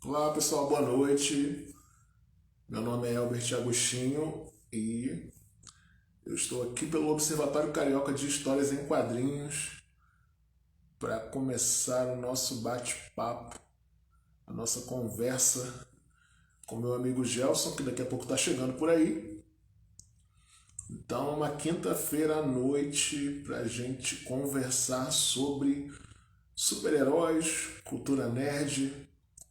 Olá pessoal, boa noite. Meu nome é Albert Agostinho e eu estou aqui pelo Observatório Carioca de Histórias em Quadrinhos para começar o nosso bate-papo, a nossa conversa com meu amigo Gelson, que daqui a pouco está chegando por aí. Então, uma quinta-feira à noite para a gente conversar sobre super-heróis, cultura nerd,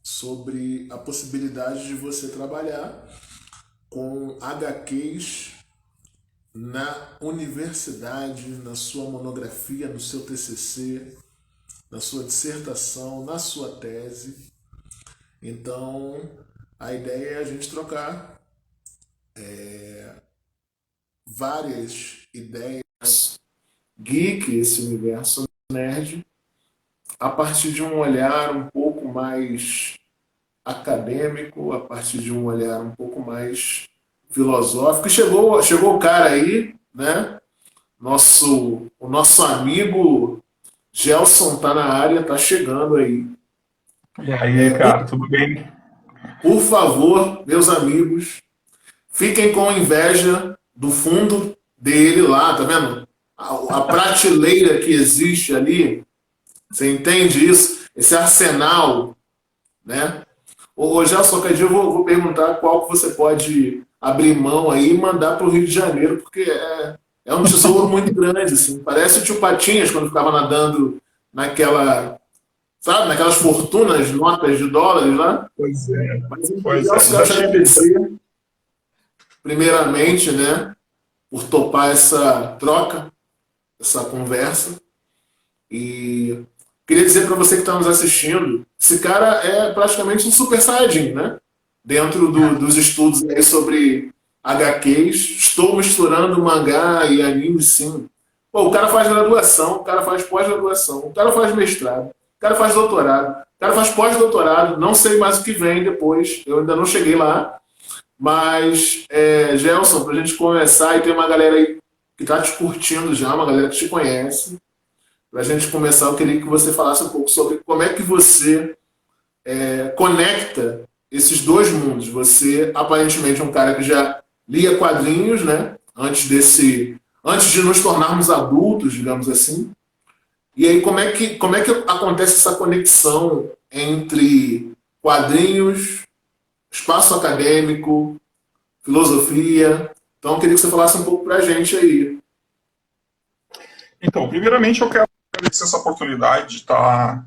sobre a possibilidade de você trabalhar com HQs na universidade, na sua monografia, no seu TCC, na sua dissertação, na sua tese. Então, a ideia é a gente trocar várias ideias geek, esse universo nerd, a partir de um olhar um pouco mais acadêmico, a partir de um olhar um pouco mais filosófico. E chegou o cara aí, né? O nosso amigo Gelson tá na área, tá chegando aí. E aí, cara, tudo bem? Por favor, meus amigos, fiquem com inveja do fundo dele lá, tá vendo? A prateleira que existe ali, você entende isso? Esse arsenal, né? Ô Gelson, qualquer dia eu vou perguntar qual que você pode abrir mão aí e mandar para o Rio de Janeiro, porque é um tesouro muito grande, assim. Parece o tio Patinhas quando ficava nadando naquela, sabe, naquelas fortunas, notas de dólares lá. Pois é, Mas enfim, pois Gelson, é, quero já te tive. agradecer, primeiramente, né, por topar essa troca, essa conversa. E queria dizer para você que está nos assistindo, esse cara é praticamente um super saiyajin, né? Dentro dos estudos aí sobre HQs, estou misturando mangá e anime, sim. Pô, o cara faz graduação, o cara faz pós-graduação, o cara faz mestrado, o cara faz doutorado, o cara faz pós-doutorado, não sei mais o que vem depois, eu ainda não cheguei lá, mas, Gelson, para a gente começar, e tem uma galera aí que está te curtindo já, uma galera que te conhece, para a gente começar, eu queria que você falasse um pouco sobre como é que você conecta esses dois mundos. Você aparentemente é um cara que já lia quadrinhos, né? Antes de nos tornarmos adultos, digamos assim. E aí como é que acontece essa conexão entre quadrinhos, espaço acadêmico, filosofia? Então eu queria que você falasse um pouco para a gente aí. Então, primeiramente eu quero agradecer essa oportunidade de estar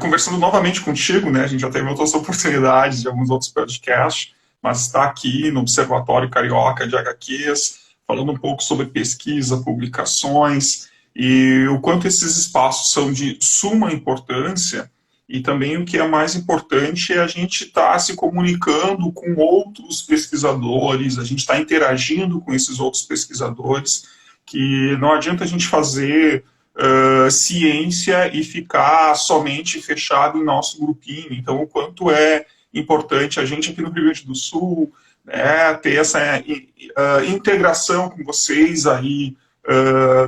conversando novamente contigo, né? A gente já teve outras oportunidades de alguns outros podcasts, mas está aqui no Observatório Carioca de HQs, falando um pouco sobre pesquisa, publicações e o quanto esses espaços são de suma importância. E também o que é mais importante é a gente estar se comunicando com outros pesquisadores, a gente está interagindo com esses outros pesquisadores, que não adianta a gente fazer ciência e ficar somente fechado em nosso grupinho. Então, o quanto é importante a gente aqui no Rio Grande do Sul, né, ter essa integração com vocês aí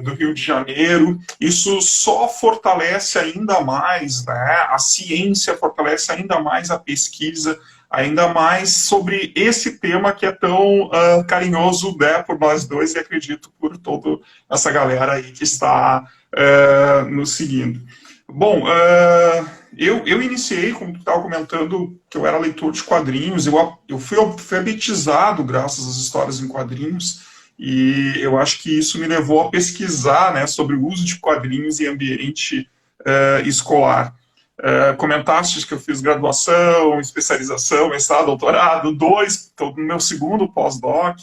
do Rio de Janeiro. Isso só fortalece ainda mais, né, a ciência, fortalece ainda mais a pesquisa, ainda mais sobre esse tema que é tão carinhoso, né, por nós dois e acredito por toda essa galera aí que está nos seguindo. Bom, eu iniciei, como tu estava comentando, que eu era leitor de quadrinhos, eu fui alfabetizado graças às histórias em quadrinhos, e eu acho que isso me levou a pesquisar, né, sobre o uso de quadrinhos em ambiente escolar. Comentaste que eu fiz graduação, especialização, mestrado, doutorado, dois, estou no meu segundo pós-doc.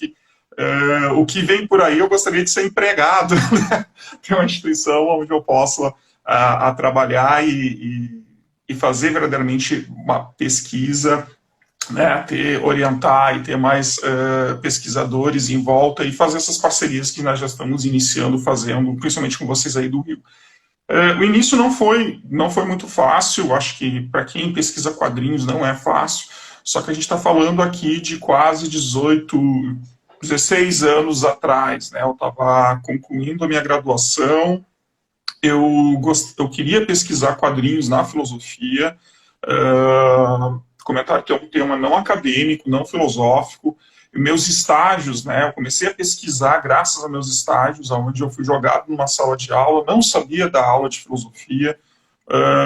O que vem por aí, eu gostaria de ser empregado, né? Ter uma instituição onde eu possa a trabalhar e fazer verdadeiramente uma pesquisa, né, orientar e ter mais pesquisadores em volta e fazer essas parcerias que nós já estamos iniciando, fazendo, principalmente com vocês aí do Rio. O início não foi muito fácil, acho que para quem pesquisa quadrinhos não é fácil, só que a gente está falando aqui de quase 18, 16 anos atrás, né? Eu estava concluindo a minha graduação, eu queria pesquisar quadrinhos na filosofia, comentar que é um tema não acadêmico, não filosófico. E meus estágios, né, eu comecei a pesquisar graças a meus estágios, onde eu fui jogado numa sala de aula, não sabia dar aula de filosofia.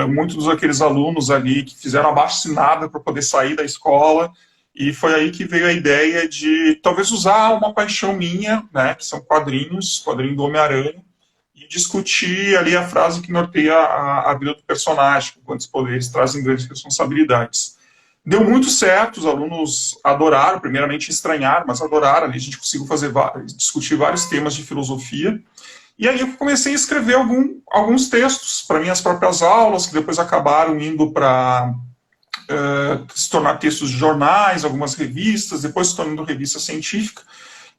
Muitos daqueles alunos ali que fizeram abaixo-assinada para poder sair da escola, e foi aí que veio a ideia de talvez usar uma paixão minha, né, que são quadrinhos, quadrinho do Homem-Aranha, e discutir ali a frase que norteia a vida do personagem, quantos poderes trazem grandes responsabilidades. Deu muito certo, os alunos adoraram, primeiramente estranharam, mas adoraram, ali a gente conseguiu discutir vários temas de filosofia. E aí eu comecei a escrever alguns textos para minhas próprias aulas, que depois acabaram indo para se tornar textos de jornais, algumas revistas, depois se tornando revista científica.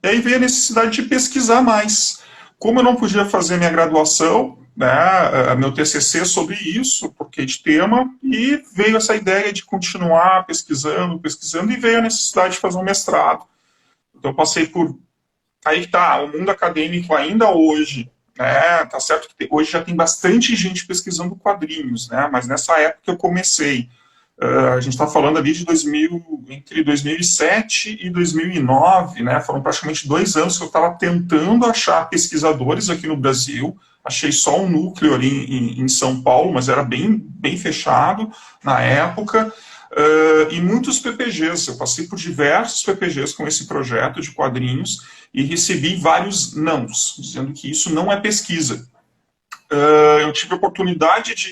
E aí veio a necessidade de pesquisar mais. Como eu não podia fazer minha graduação, né, meu TCC sobre isso, porque de tema, e veio essa ideia de continuar pesquisando, e veio a necessidade de fazer um mestrado. Então eu passei por... Aí que tá, o mundo acadêmico ainda hoje, né, tá certo que hoje já tem bastante gente pesquisando quadrinhos, né, mas nessa época que eu comecei, a gente está falando ali de entre 2007 e 2009, né, foram praticamente 2 anos que eu estava tentando achar pesquisadores aqui no Brasil. Achei só um núcleo ali em São Paulo, mas era bem fechado na época, e muitos PPGs. Eu passei por diversos PPGs com esse projeto de quadrinhos e recebi vários nãos, dizendo que isso não é pesquisa. Eu tive a oportunidade de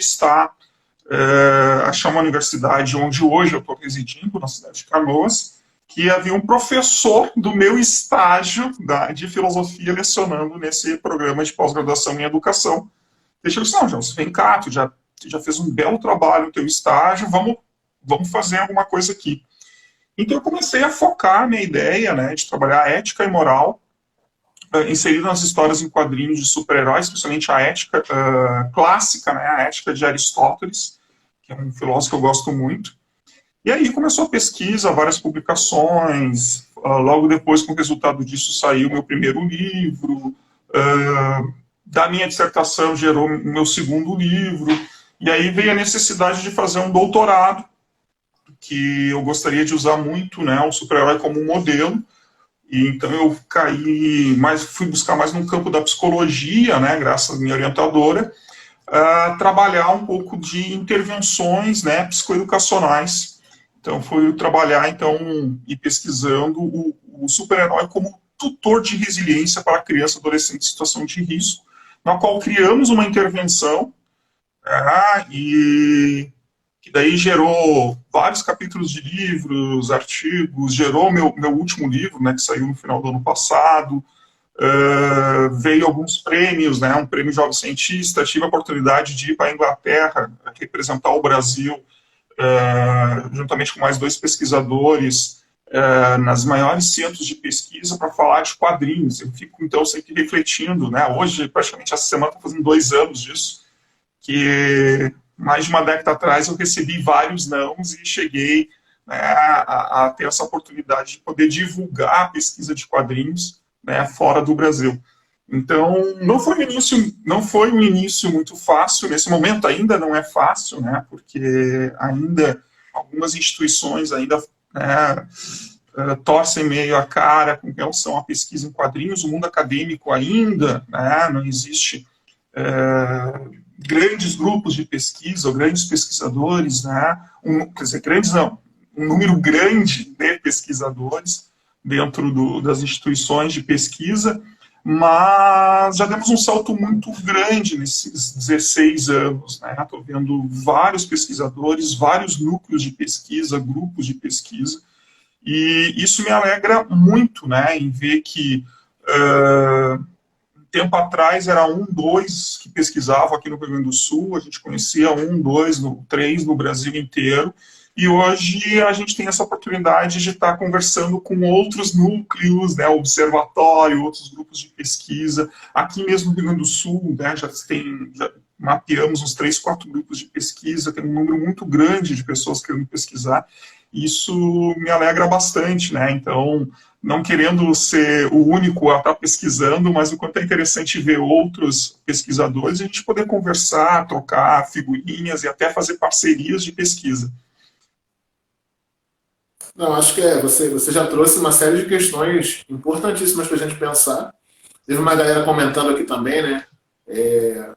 achar uma universidade onde hoje eu estou residindo, na cidade de Canoas, que havia um professor do meu estágio de filosofia lecionando nesse programa de pós-graduação em educação. Deixa eu dizer, não, João, vem cá, tu já fez um belo trabalho no teu estágio, vamos fazer alguma coisa aqui. Então eu comecei a focar a minha ideia, né, de trabalhar ética e moral, inserido nas histórias em quadrinhos de super-heróis, especialmente a ética clássica, né, a ética de Aristóteles, que é um filósofo que eu gosto muito. E aí começou a pesquisa, várias publicações, logo depois, com o resultado disso, saiu meu primeiro livro, da minha dissertação gerou o meu segundo livro, e aí veio a necessidade de fazer um doutorado, que eu gostaria de usar muito, né, o super-herói como um modelo, e então eu fui buscar mais no campo da psicologia, né, graças à minha orientadora, trabalhar um pouco de intervenções, né, psicoeducacionais. Então, fui trabalhar, e pesquisando o super-herói como tutor de resiliência para criança e adolescente em situação de risco, na qual criamos uma intervenção, e que daí gerou vários capítulos de livros, artigos, gerou meu último livro, né, que saiu no final do ano passado, veio alguns prêmios, né, um prêmio Jovem Cientista, tive a oportunidade de ir para a Inglaterra, representar o Brasil, juntamente com mais 2 pesquisadores, nas maiores centros de pesquisa para falar de quadrinhos. Eu fico, então, sempre refletindo, né, hoje, praticamente essa semana, estou fazendo 2 anos disso, que mais de uma década atrás eu recebi vários nãos e cheguei, né, a ter essa oportunidade de poder divulgar a pesquisa de quadrinhos, né, fora do Brasil. Então, não foi um início muito fácil, nesse momento ainda não é fácil, né, porque ainda algumas instituições ainda, né, torcem meio a cara com relação à pesquisa em quadrinhos. O mundo acadêmico ainda, né, não existe grandes grupos de pesquisa, ou grandes pesquisadores, né, quer dizer, grandes não, um número grande de pesquisadores dentro das instituições de pesquisa, mas já demos um salto muito grande nesses 16 anos, né? Estou vendo vários pesquisadores, vários núcleos de pesquisa, grupos de pesquisa, e isso me alegra muito, né, em ver que tempo atrás era 1, 2 que pesquisavam aqui no Rio Grande do Sul, a gente conhecia 1, 2, 3 no Brasil inteiro, e hoje a gente tem essa oportunidade de estar conversando com outros núcleos, né, observatório, outros grupos de pesquisa. Aqui mesmo no Rio Grande do Sul, né, já mapeamos uns 3, 4 grupos de pesquisa, tem um número muito grande de pessoas querendo pesquisar. Isso me alegra bastante, né? Então, não querendo ser o único a estar pesquisando, mas o quanto é interessante ver outros pesquisadores e a gente poder conversar, trocar figurinhas e até fazer parcerias de pesquisa. Não, acho que você já trouxe uma série de questões importantíssimas para a gente pensar. Teve uma galera comentando aqui também, né?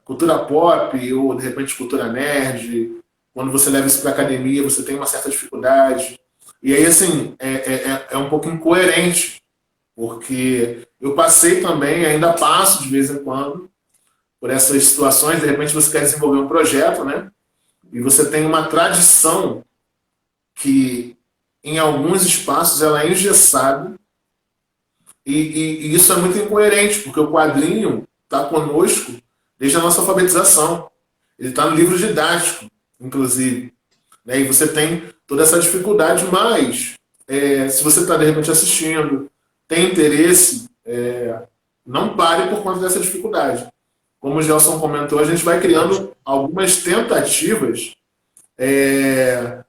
Cultura pop ou de repente cultura nerd. Quando você leva isso para academia, você tem uma certa dificuldade. E aí, assim, é um pouco incoerente, porque eu passei também, ainda passo de vez em quando, por essas situações. De repente, você quer desenvolver um projeto, né? E você tem uma tradição que, em alguns espaços, ela é engessada. E isso é muito incoerente, porque o quadrinho está conosco desde a nossa alfabetização. Ele está no livro didático, inclusive. Né? E você tem toda essa dificuldade, mas se você está, de repente, assistindo, tem interesse, não pare por conta dessa dificuldade. Como o Gelson comentou, a gente vai criando algumas tentativas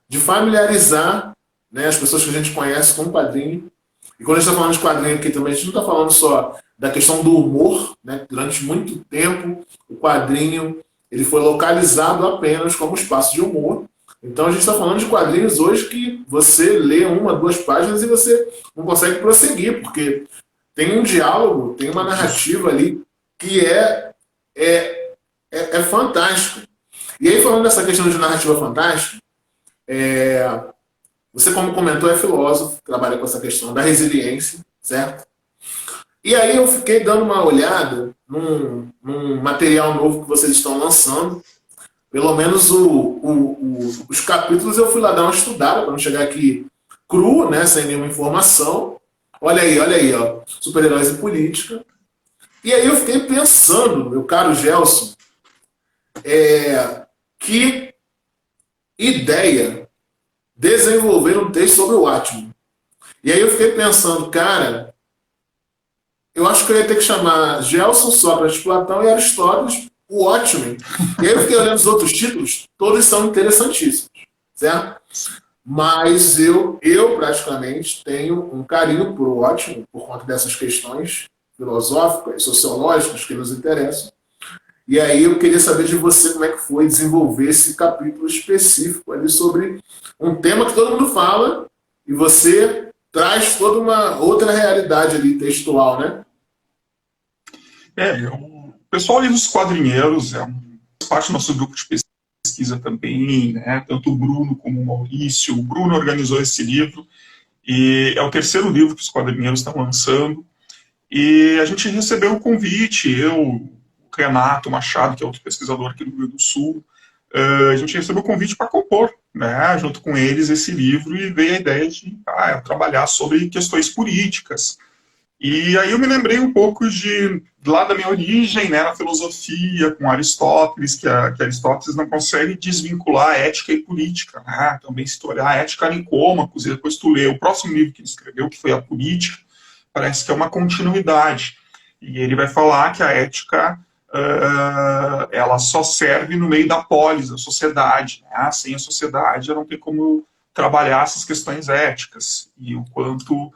de familiarizar, né, as pessoas que a gente conhece com o quadrinho. E quando a gente está falando de quadrinho aqui também, a gente não está falando só da questão do humor. Né? Durante muito tempo, o quadrinho ele foi localizado apenas como espaço de humor. Então a gente está falando de quadrinhos hoje que você lê uma, duas páginas e você não consegue prosseguir, porque tem um diálogo, tem uma narrativa ali que é fantástica. E aí, falando dessa questão de narrativa fantástica, você, como comentou, é filósofo, trabalha com essa questão da resiliência, certo? E aí eu fiquei dando uma olhada num material novo que vocês estão lançando. Pelo menos os capítulos eu fui lá dar uma estudada para não chegar aqui cru, né, sem nenhuma informação. Olha aí, ó, super-heróis e política. E aí eu fiquei pensando, meu caro Gelson, que ideia desenvolver um texto sobre o Watchmen. E aí eu fiquei pensando, cara, eu acho que eu ia ter que chamar Gelson, Sócrates, Platão e Aristóteles, o Watchmen. E aí eu fiquei olhando os outros títulos, todos são interessantíssimos, certo? Mas eu praticamente tenho um carinho por Watchmen, por conta dessas questões filosóficas, sociológicas que nos interessam. E aí eu queria saber de você como é que foi desenvolver esse capítulo específico ali sobre um tema que todo mundo fala e você traz toda uma outra realidade ali textual, né? O pessoal ali dos quadrinheiros parte do nosso grupo de pesquisa também, né? Tanto o Bruno como o Maurício. O Bruno organizou esse livro e é o terceiro livro que os quadrinheiros estão lançando. E a gente recebeu o convite, o Renato Machado, que é outro pesquisador aqui do Rio Grande do Sul, a gente recebeu o convite para compor, né, junto com eles, esse livro, e veio a ideia de trabalhar sobre questões políticas. E aí eu me lembrei um pouco lá da minha origem, né, na filosofia, com Aristóteles, que Aristóteles não consegue desvincular ética e política, né, também se tu olhar a Ética Nicômacos, e depois tu lê o próximo livro que ele escreveu, que foi a Política, parece que é uma continuidade. E ele vai falar que a ética ela só serve no meio da polis, da sociedade. Né? Sem a sociedade, não tem como trabalhar essas questões éticas. E o quanto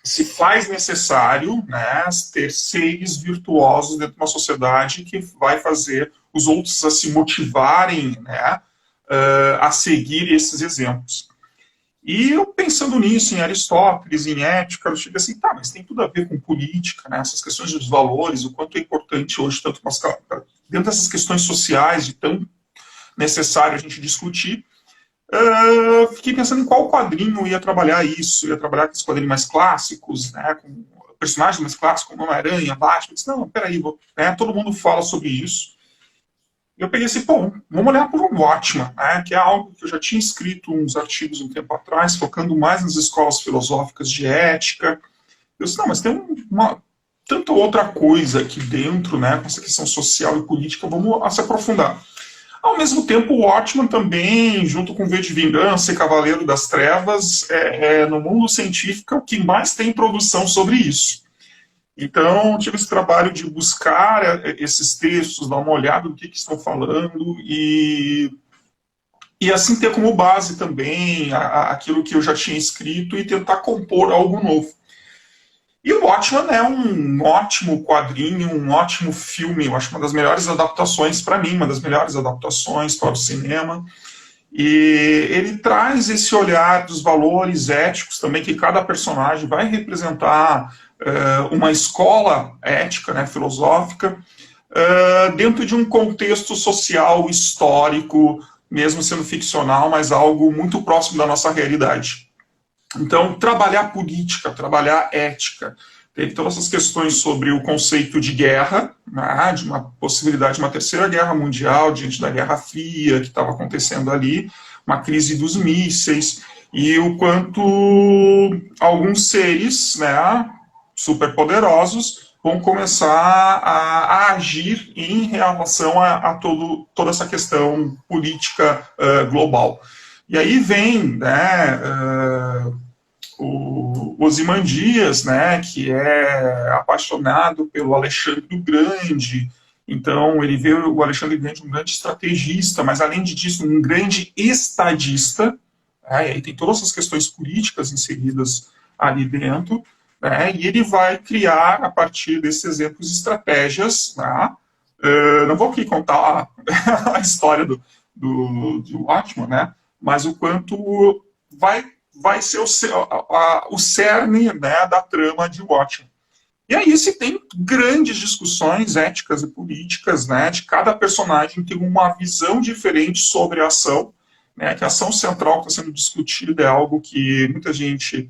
se faz necessário, né, ter seres virtuosos dentro de uma sociedade que vai fazer os outros a se motivarem, né, a seguir esses exemplos. E eu pensando nisso, em Aristóteles, em ética, eu cheguei assim, mas tem tudo a ver com política, né? Essas questões dos valores, o quanto é importante hoje, tanto dentro dessas questões sociais, de tão necessário a gente discutir. Fiquei pensando em qual quadrinho ia trabalhar isso, ia trabalhar com os quadrinhos mais clássicos, né? Com personagens mais clássicos, como Homem-Aranha, Batman. Eu disse, não, peraí, né? Todo mundo fala sobre isso. Eu peguei assim, vamos olhar para o Watchmen, né, que é algo que eu já tinha escrito uns artigos um tempo atrás, focando mais nas escolas filosóficas de ética. Eu disse, não, mas tem tanta outra coisa aqui dentro, né, com essa questão social e política, vamos se aprofundar. Ao mesmo tempo, o Watchmen também, junto com V de Vingança e Cavaleiro das Trevas, no mundo científico, é o que mais tem produção sobre isso. Então, tive esse trabalho de buscar esses textos, dar uma olhada no que estão falando e assim ter como base também aquilo que eu já tinha escrito e tentar compor algo novo. E o Watchmen é um ótimo quadrinho, um ótimo filme, eu acho uma das melhores adaptações para mim, uma das melhores adaptações para o cinema. E ele traz esse olhar dos valores éticos também, que cada personagem vai representar uma escola ética, né, filosófica, dentro de um contexto social, histórico, mesmo sendo ficcional, mas algo muito próximo da nossa realidade. Então, trabalhar política, trabalhar ética, teve todas essas questões sobre o conceito de guerra, né, de uma possibilidade de uma terceira guerra mundial, diante da Guerra Fria que estava acontecendo ali, uma crise dos mísseis, e o quanto alguns seres, né, superpoderosos vão começar a agir em relação a toda essa questão política global. E aí vem, né, o Ozymandias, né, que é apaixonado pelo Alexandre o Grande. Então, ele vê o Alexandre o Grande um grande estrategista, mas, além disso, um grande estadista. Né, e aí tem todas essas questões políticas inseridas ali dentro. Né, e ele vai criar, a partir desses exemplos, estratégias. Né, não vou aqui contar a história do Watchman, né, mas o quanto vai ser o cerne, né, da trama de Watchmen. E aí se tem grandes discussões éticas e políticas, né, de cada personagem tem uma visão diferente sobre a ação, né, que a ação central que está sendo discutida é algo que muita gente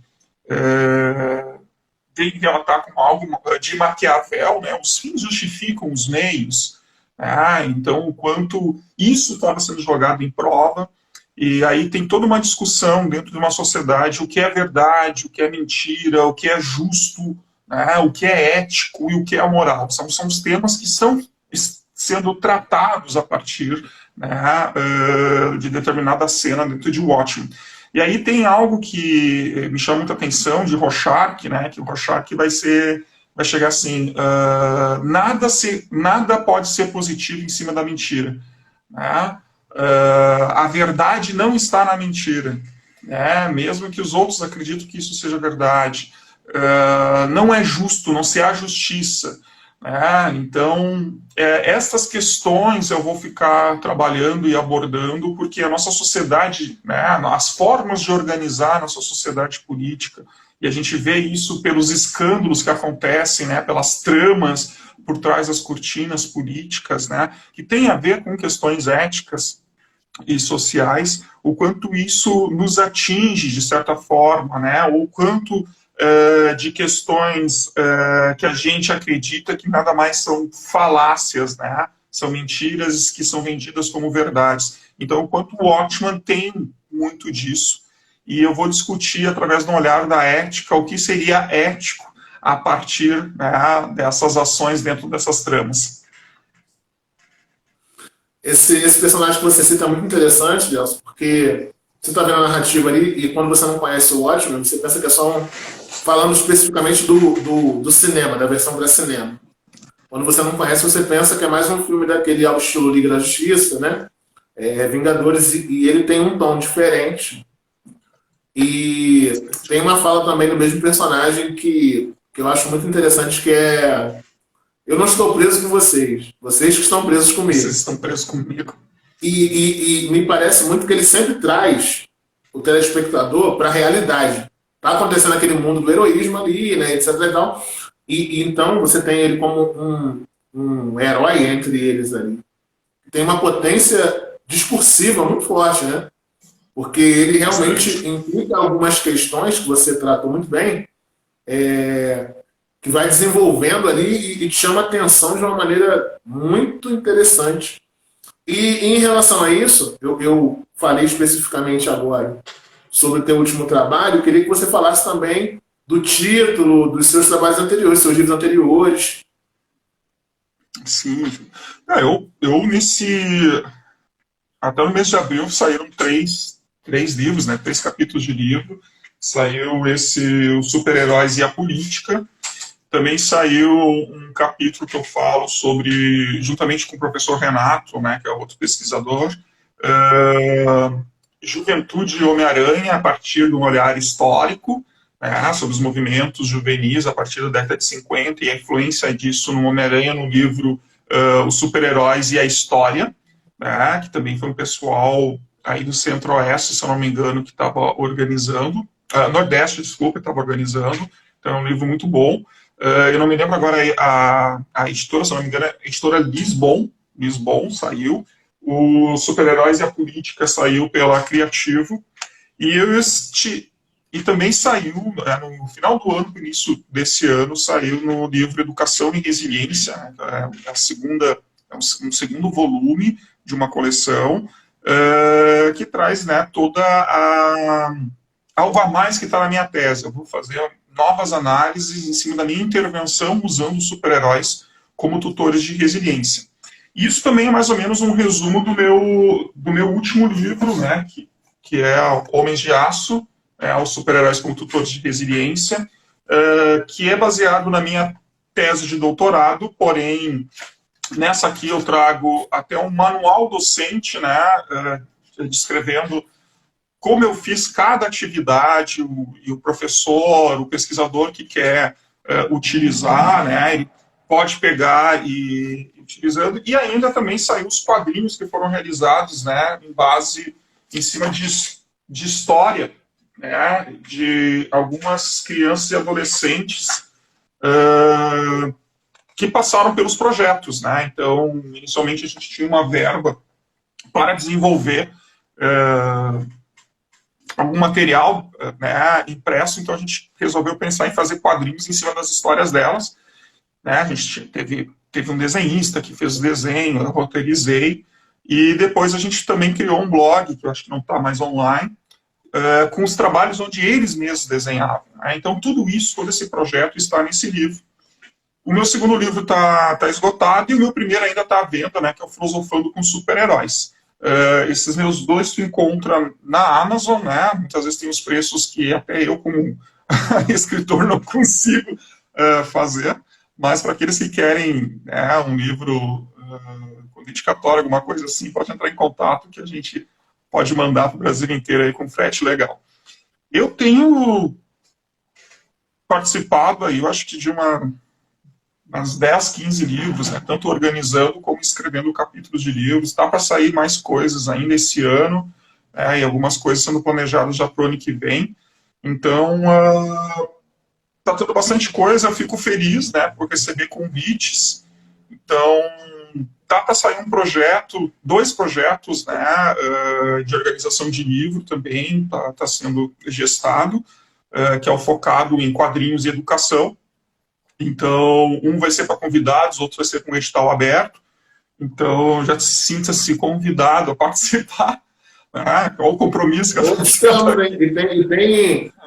tem que relatar como algo de Maquiavel, né, os fins justificam os meios, né, então o quanto isso estava sendo jogado em prova. E aí tem toda uma discussão dentro de uma sociedade, o que é verdade, o que é mentira, o que é justo, né, o que é ético e o que é moral. São os temas que estão sendo tratados a partir, né, de determinada cena dentro de Watchmen. E aí tem algo que me chama muita atenção de Rorschach, né, que o Rorschach vai chegar assim, nada pode ser positivo em cima da mentira, né? A verdade não está na mentira, né? Mesmo que os outros acreditem que isso seja verdade. Não é justo, não se há justiça. Né? Então, essas questões eu vou ficar trabalhando e abordando, porque a nossa sociedade, né, as formas de organizar a nossa sociedade política, e a gente vê isso pelos escândalos que acontecem, né, pelas tramas por trás das cortinas políticas, né, que tem a ver com questões éticas e sociais, o quanto isso nos atinge de certa forma, né, ou quanto de questões que a gente acredita que nada mais são falácias, né, são mentiras que são vendidas como verdades. Então, o quanto o Watchman tem muito disso, e eu vou discutir através de um olhar da ética o que seria ético a partir, né, dessas ações dentro dessas tramas. Esse personagem que você cita é muito interessante, Gelson, porque você está vendo a narrativa ali e quando você não conhece o Watchmen, você pensa que é só falando especificamente do cinema, da versão para cinema. Quando você não conhece, você pensa que é mais um filme daquele ao estilo Liga da Justiça, né? Vingadores, e ele tem um tom diferente. E tem uma fala também do mesmo personagem que eu acho muito interessante, que é: eu não estou preso com vocês que estão presos comigo. Vocês estão presos comigo. E me parece muito que ele sempre traz o telespectador para a realidade. Está acontecendo aquele mundo do heroísmo ali, né, etc. E tal. E então você tem ele como um herói entre eles ali. Tem uma potência discursiva muito forte, né? Porque ele realmente implica algumas questões que você tratou muito bem, que vai desenvolvendo ali e te chama a atenção de uma maneira muito interessante. E em relação a isso, eu falei especificamente agora sobre o teu último trabalho. Eu queria que você falasse também do título, dos seus trabalhos anteriores, seus livros anteriores. Sim. Até no mês de abril saíram três livros, né, 3 capítulos de livro. Saiu Os Super-Heróis e a Política. Também saiu um capítulo que eu falo sobre, juntamente com o professor Renato, né, que é outro pesquisador, Juventude e Homem-Aranha a partir de um olhar histórico, né, sobre os movimentos juvenis a partir da década de 50 e a influência disso no Homem-Aranha no livro Os Super-Heróis e a História, né, que também foi um pessoal aí do Centro-Oeste, se eu não me engano, que estava organizando, Nordeste, desculpa, estava organizando, então é um livro muito bom. Eu não me lembro agora a editora, se eu não me engano, é a editora Lisbon saiu, o Super-Heróis e a Política saiu pela Criativo, e também saiu, no final do ano, no início desse ano, saiu no livro Educação e Resiliência, né, é um segundo volume de uma coleção, que traz, né, toda algo a mais que está na minha tese. Eu vou fazer novas análises em cima da minha intervenção usando os super-heróis como tutores de resiliência. Isso também é mais ou menos um resumo do meu último livro, né, que é Homens de Aço, os super-heróis como tutores de resiliência, que é baseado na minha tese de doutorado, porém, nessa aqui eu trago até um manual docente, né, descrevendo como eu fiz cada atividade, e o professor, o pesquisador que quer utilizar, né, ele pode pegar e utilizando, e ainda também saiu os quadrinhos que foram realizados, né, em cima de história, né, de algumas crianças e adolescentes que passaram pelos projetos, né? Então, inicialmente a gente tinha uma verba para desenvolver algum material, né, impresso, então a gente resolveu pensar em fazer quadrinhos em cima das histórias delas, né? A gente teve um desenhista que fez o desenho, eu roteirizei, e depois a gente também criou um blog, que eu acho que não está mais online, com os trabalhos onde eles mesmos desenhavam, né? Então tudo isso, todo esse projeto está nesse livro. O meu segundo livro está esgotado e o meu primeiro ainda está à venda, né, que é o Filosofando com Super-Heróis. Esses meus dois tu encontra na Amazon, né? Muitas vezes tem os preços que até eu, como escritor, não consigo fazer, mas para aqueles que querem, né, um livro com dedicatória, alguma coisa assim, pode entrar em contato que a gente pode mandar para o Brasil inteiro aí com frete legal. Eu tenho participado aí, eu acho que de umas 10, 15 livros, né, tanto organizando como escrevendo capítulos de livros. Está para sair mais coisas ainda esse ano, e algumas coisas sendo planejadas já para o ano que vem. Então, está tendo bastante coisa, eu fico feliz, né, por receber convites. Então, está para sair dois projetos, né, de organização de livro também, está sendo gestado, que é o focado em quadrinhos e educação. Então, um vai ser para convidados, outro vai ser com edital aberto. Então, já sinta-se convidado a participar. Né? Qual o compromisso que eu estou tendo?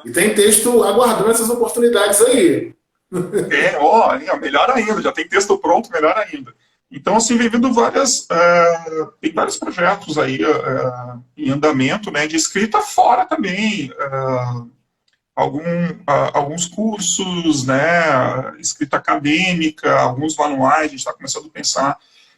E tem texto aguardando essas oportunidades aí. Melhor ainda, já tem texto pronto, melhor ainda. Então, assim, vem vindo tem vários projetos aí em andamento, né, de escrita fora também, alguns cursos, né, escrita acadêmica, alguns manuais. A gente está começando a pensar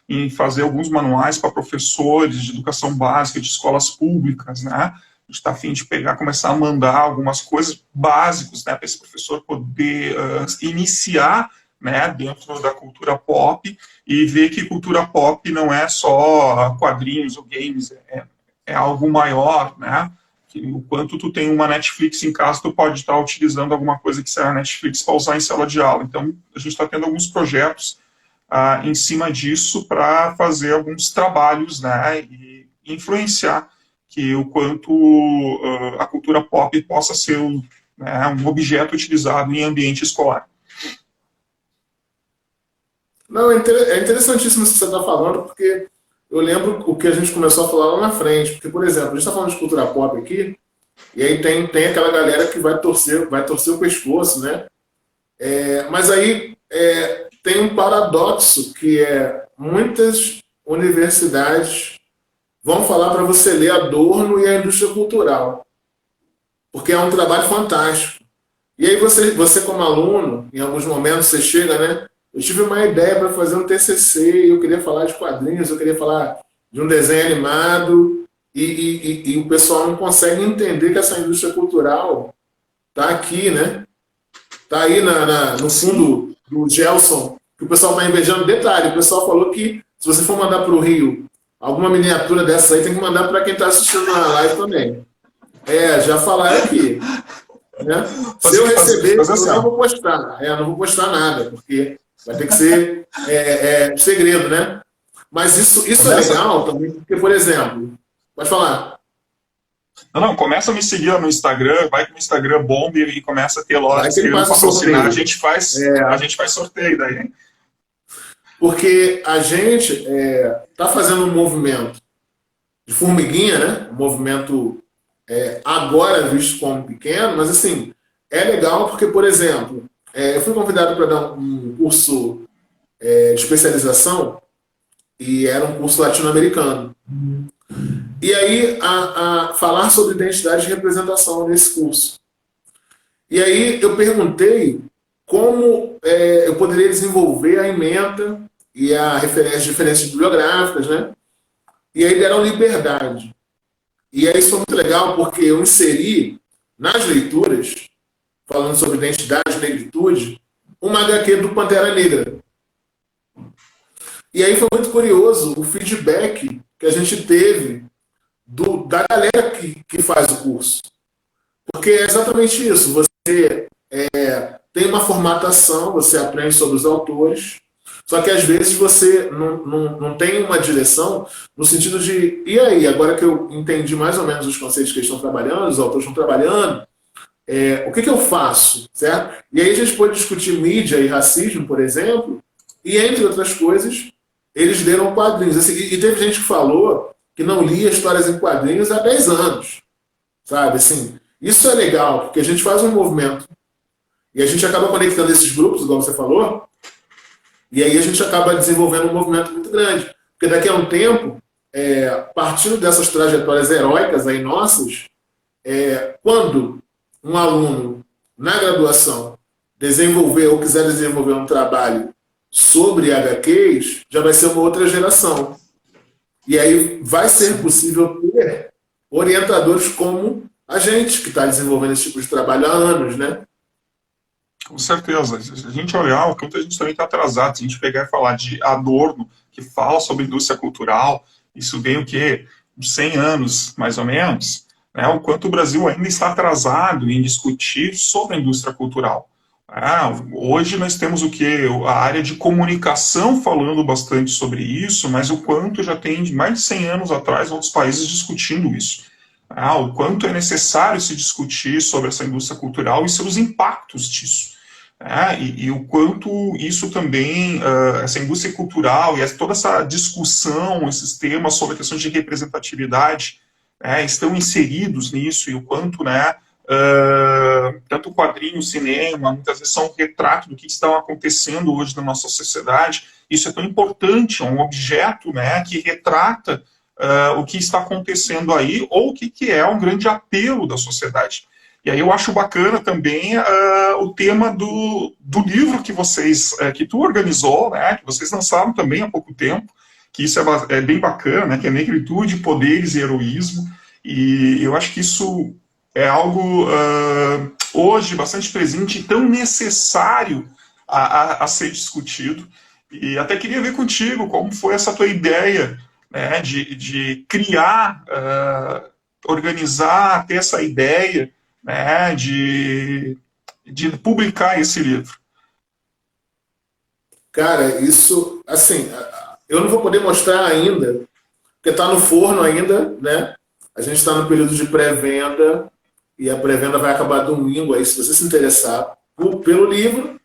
em fazer alguns manuais para professores de educação básica de escolas públicas, né? A gente está a fim de começar a mandar algumas coisas básicas, né, para esse professor poder iniciar, né, dentro da cultura pop e ver que cultura pop não é só quadrinhos ou games, é algo maior, né? O quanto tu tem uma Netflix em casa, tu pode estar utilizando alguma coisa que será Netflix para usar em sala de aula. Então, a gente está tendo alguns projetos em cima disso para fazer alguns trabalhos, né, e influenciar que o quanto a cultura pop possa ser né, um objeto utilizado em ambiente escolar. Não, é interessantíssimo isso que você está falando, porque eu lembro o que a gente começou a falar lá na frente. Porque, por exemplo, a gente está falando de cultura pop aqui, e aí tem aquela galera que vai torcer o pescoço, né? Mas aí tem um paradoxo, que muitas universidades vão falar para você ler Adorno e a indústria cultural, porque é um trabalho fantástico. E aí você como aluno, em alguns momentos você chega, né? Eu tive uma ideia para fazer um TCC, eu queria falar de quadrinhos, eu queria falar de um desenho animado, e o pessoal não consegue entender que essa indústria cultural está aqui, né? Está aí no fundo do Gelson, que o pessoal está invejando. Detalhe, o pessoal falou que se você for mandar para o Rio alguma miniatura dessa aí tem que mandar para quem está assistindo na live também. Já falaram aqui. Né? Se eu receber, fazer eu assim, não ó. vou postar. Não vou postar nada, porque vai ter que ser segredo, né? Mas isso é Começa, legal também, porque, por exemplo, pode falar. não, começa a me seguir lá no Instagram, vai que o Instagram bomba e começa a ter Aí lojas que ele querendo faz o patrocinar, sorteio. a gente faz sorteio daí, hein? Porque a gente está fazendo um movimento de formiguinha, né? Um movimento agora visto como pequeno, mas assim, é legal porque, por exemplo, eu fui convidado para dar um curso de especialização e era um curso latino-americano. E aí, a falar sobre identidade e representação nesse curso. E aí, eu perguntei como eu poderia desenvolver a ementa e as referências bibliográficas, né? E aí deram liberdade. E aí isso foi muito legal porque eu inseri nas leituras, falando sobre identidade e negritude, uma HQ do Pantera Negra. E aí foi muito curioso o feedback que a gente teve da galera que faz o curso. Porque é exatamente isso. Você tem uma formatação, você aprende sobre os autores, só que às vezes você não tem uma direção no sentido de, e aí, agora que eu entendi mais ou menos os conceitos que eles estão trabalhando, os autores estão trabalhando, o que eu faço, certo? E aí a gente pode discutir mídia e racismo, por exemplo, e entre outras coisas, eles leram quadrinhos. Assim, e teve gente que falou que não lia histórias em quadrinhos há 10 anos, sabe? Assim, isso é legal, porque a gente faz um movimento e a gente acaba conectando esses grupos, igual você falou, e aí a gente acaba desenvolvendo um movimento muito grande. Porque daqui a um tempo, partindo dessas trajetórias heróicas aí nossas, quando um aluno na graduação desenvolver ou quiser desenvolver um trabalho sobre HQs, já vai ser uma outra geração. E aí vai ser possível ter orientadores como a gente, que está desenvolvendo esse tipo de trabalho há anos, né? Com certeza. Se a gente olhar, o quanto a gente também está atrasado, se a gente pegar e falar de Adorno, que fala sobre indústria cultural, isso vem o quê? Uns 100 anos, mais ou menos, né? O quanto o Brasil ainda está atrasado em discutir sobre a indústria cultural. Hoje nós temos o que? A área de comunicação falando bastante sobre isso, mas o quanto já tem mais de 100 anos atrás outros países discutindo isso. O quanto é necessário se discutir sobre essa indústria cultural e seus impactos disso. E o quanto isso também, essa indústria cultural e toda essa discussão, esses temas sobre a questão de representatividade, estão inseridos nisso, e o quanto, tanto o quadrinho, o cinema, muitas vezes são um retrato do que está acontecendo hoje na nossa sociedade. Isso é tão importante, é um objeto que retrata o que está acontecendo aí, ou o que é um grande apelo da sociedade. E aí eu acho bacana também o tema do livro que tu organizou, que vocês lançaram também há pouco tempo, que isso é bem bacana, que é Negritude, Poderes e Heroísmo, e eu acho que isso é algo hoje bastante presente e tão necessário a ser discutido. E até queria ver contigo como foi essa tua ideia, de criar, organizar, ter essa ideia, de publicar esse livro. Cara, isso, assim, eu não vou poder mostrar ainda, porque está no forno ainda, né? A gente está no período de pré-venda, e a pré-venda vai acabar domingo, aí se você se interessar pelo livro,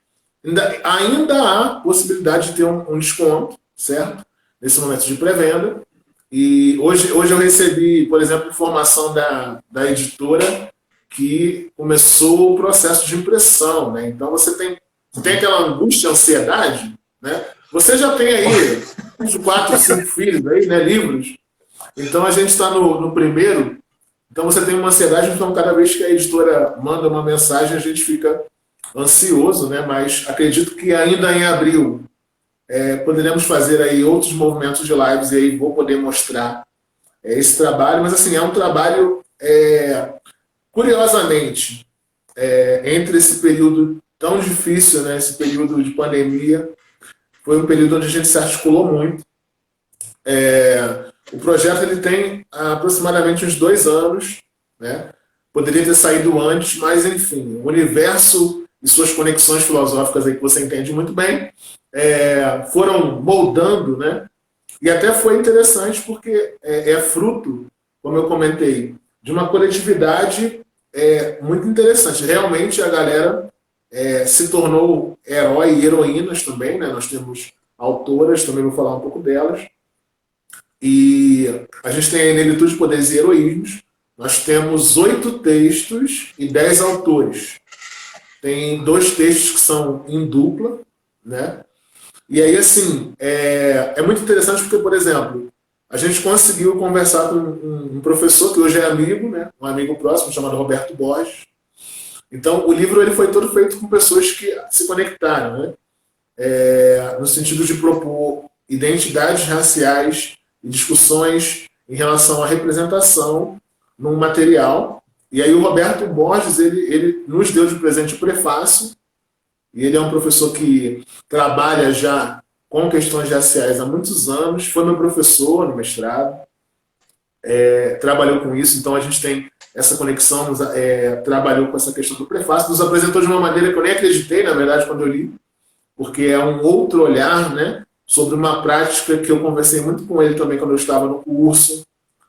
ainda há possibilidade de ter um desconto, certo? Nesse momento de pré-venda. E hoje eu recebi, por exemplo, informação da editora que começou o processo de impressão, né? Então você tem aquela angústia, ansiedade, né? Você já tem aí uns 4, 5 filhos aí, né? Livros. Então a gente está no primeiro, então você tem uma ansiedade, então cada vez que a editora manda uma mensagem a gente fica ansioso, né? Mas acredito que ainda em abril poderemos fazer aí outros movimentos de lives e aí vou poder mostrar esse trabalho, mas assim, é um trabalho, curiosamente, entre esse período tão difícil, né, esse período de pandemia, foi um período onde a gente se articulou muito, O projeto ele tem aproximadamente uns 2 anos, né? Poderia ter saído antes, mas enfim, o universo e suas conexões filosóficas aí que você entende muito bem foram moldando, né? E até foi interessante porque é fruto, como eu comentei, de uma coletividade muito interessante. Realmente a galera se tornou herói e heroínas também, né? Nós temos autoras, também vou falar um pouco delas. E a gente tem a Negritude, Poderes e Heroísmos. Nós temos 8 textos e 10 autores. Tem 2 textos que são em dupla, né? E aí, assim, é muito interessante porque, por exemplo, a gente conseguiu conversar com um professor que hoje é amigo, né? Um amigo próximo, chamado Roberto Borges. Então, o livro ele foi todo feito com pessoas que se conectaram, né? No sentido de propor identidades raciais e discussões em relação à representação num material. E aí o Roberto Borges, ele nos deu de presente o prefácio, e ele é um professor que trabalha já com questões raciais há muitos anos, foi meu professor no mestrado, trabalhou com isso, então a gente tem essa conexão, trabalhou com essa questão do prefácio, nos apresentou de uma maneira que eu nem acreditei, na verdade, quando eu li, porque é um outro olhar, né, sobre uma prática que eu conversei muito com ele também quando eu estava no curso,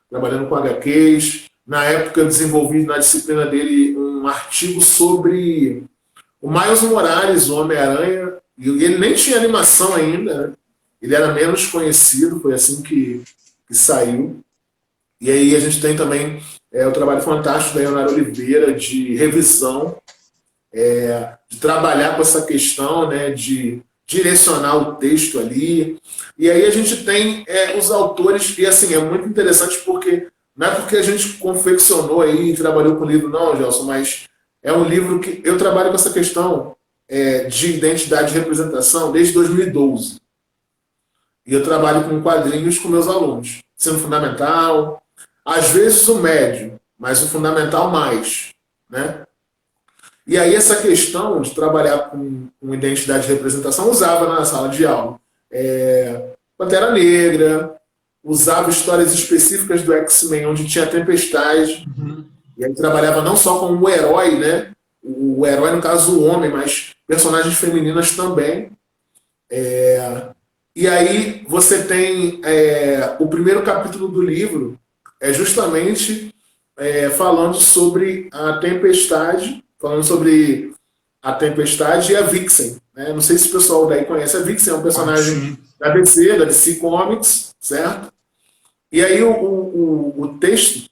trabalhando com HQs. Na época eu desenvolvi na disciplina dele um artigo sobre o Miles Morales, o Homem-Aranha, e ele nem tinha animação ainda, né? Ele era menos conhecido, foi assim que saiu. E aí a gente tem também o trabalho fantástico da Leonardo Oliveira de revisão, de trabalhar com essa questão, né, de direcionar o texto ali. E aí a gente tem os autores, e assim, é muito interessante porque não é porque a gente confeccionou aí e trabalhou com o livro, não, Gelson, mas é um livro que eu trabalho com essa questão de identidade e representação desde 2012. E eu trabalho com quadrinhos com meus alunos, sendo fundamental, às vezes o médio, mas o fundamental mais, né? E aí essa questão de trabalhar com identidade e representação usava na sala de aula. Pantera Negra, usava histórias específicas do X-Men, onde tinha Tempestade, e aí trabalhava não só com o herói, né? O herói, no caso, o homem, mas personagens femininas também. E aí você tem o primeiro capítulo do livro, justamente falando sobre a Tempestade, falando sobre a Tempestade e a Vixen. Né? Não sei se o pessoal daí conhece. A Vixen é um personagem da DC Comics, certo? E aí o texto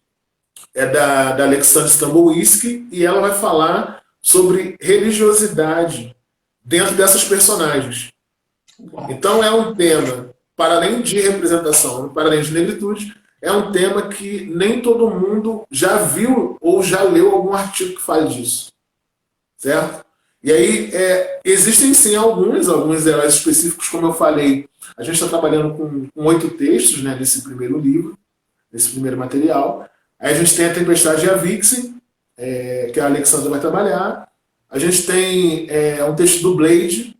é da Alexandra Stambolitsky e ela vai falar sobre religiosidade dentro dessas personagens. Então é um tema, para além de representação, para além de negritude, é um tema que nem todo mundo já viu ou já leu algum artigo que fale disso. Certo? E aí existem sim alguns heróis específicos, como eu falei. A gente está trabalhando com 8 textos, né, nesse primeiro livro, nesse primeiro material. Aí a gente tem a Tempestade e a Vixen, que a Alexandra vai trabalhar. A gente tem um texto do Blade.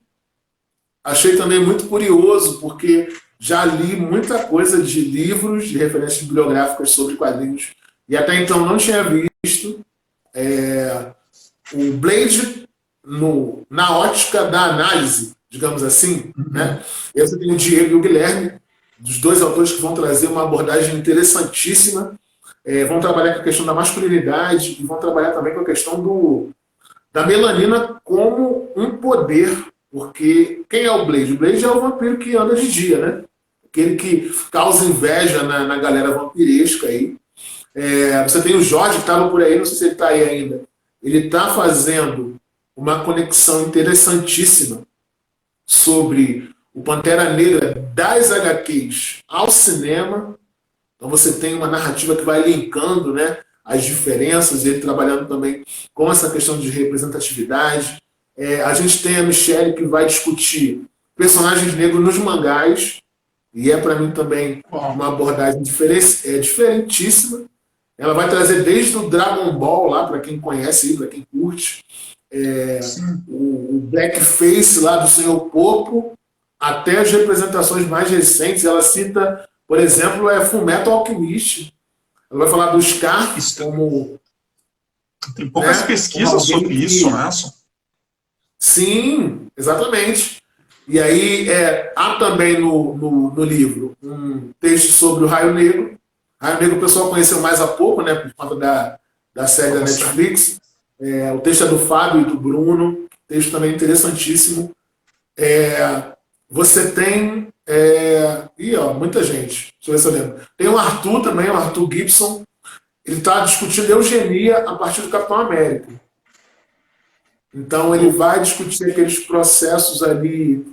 Achei também muito curioso, porque já li muita coisa de livros, de referências bibliográficas sobre quadrinhos, e até então não tinha visto o Blade na ótica da análise, digamos assim. Né? E aí você tem o Diego e o Guilherme, dos 2 autores que vão trazer uma abordagem interessantíssima, vão trabalhar com a questão da masculinidade e vão trabalhar também com a questão da melanina como um poder. Porque quem é o Blade? O Blade é o vampiro que anda de dia, né? Aquele que causa inveja na galera vampiresca aí. Você tem o Jorge que estava por aí, não sei se ele está aí ainda. Ele está fazendo uma conexão interessantíssima sobre o Pantera Negra das HQs ao cinema. Então você tem uma narrativa que vai linkando, né, as diferenças, ele trabalhando também com essa questão de representatividade. A gente tem a Michelle que vai discutir personagens negros nos mangás, e para mim também uma abordagem diferentíssima. Ela vai trazer desde o Dragon Ball, lá para quem conhece, para quem curte, o blackface lá do Senhor Popo, até as representações mais recentes. Ela cita, Por exemplo, é Fullmetal Alchemist. Ela vai falar do Scar como, Tem né, poucas como pesquisas alguém sobre isso, que... né? Sim, exatamente. E aí há também no livro um texto sobre o Raio Negro. Raio Negro o pessoal conheceu mais há pouco, né, por conta da série da Netflix. O texto é do Fábio e do Bruno, texto também interessantíssimo. Você tem. Muita gente. Deixa eu ver se eu lembro. Tem o Arthur também, o Arthur Gibson. Ele está discutindo eugenia a partir do Capitão América. Então ele vai discutir aqueles processos ali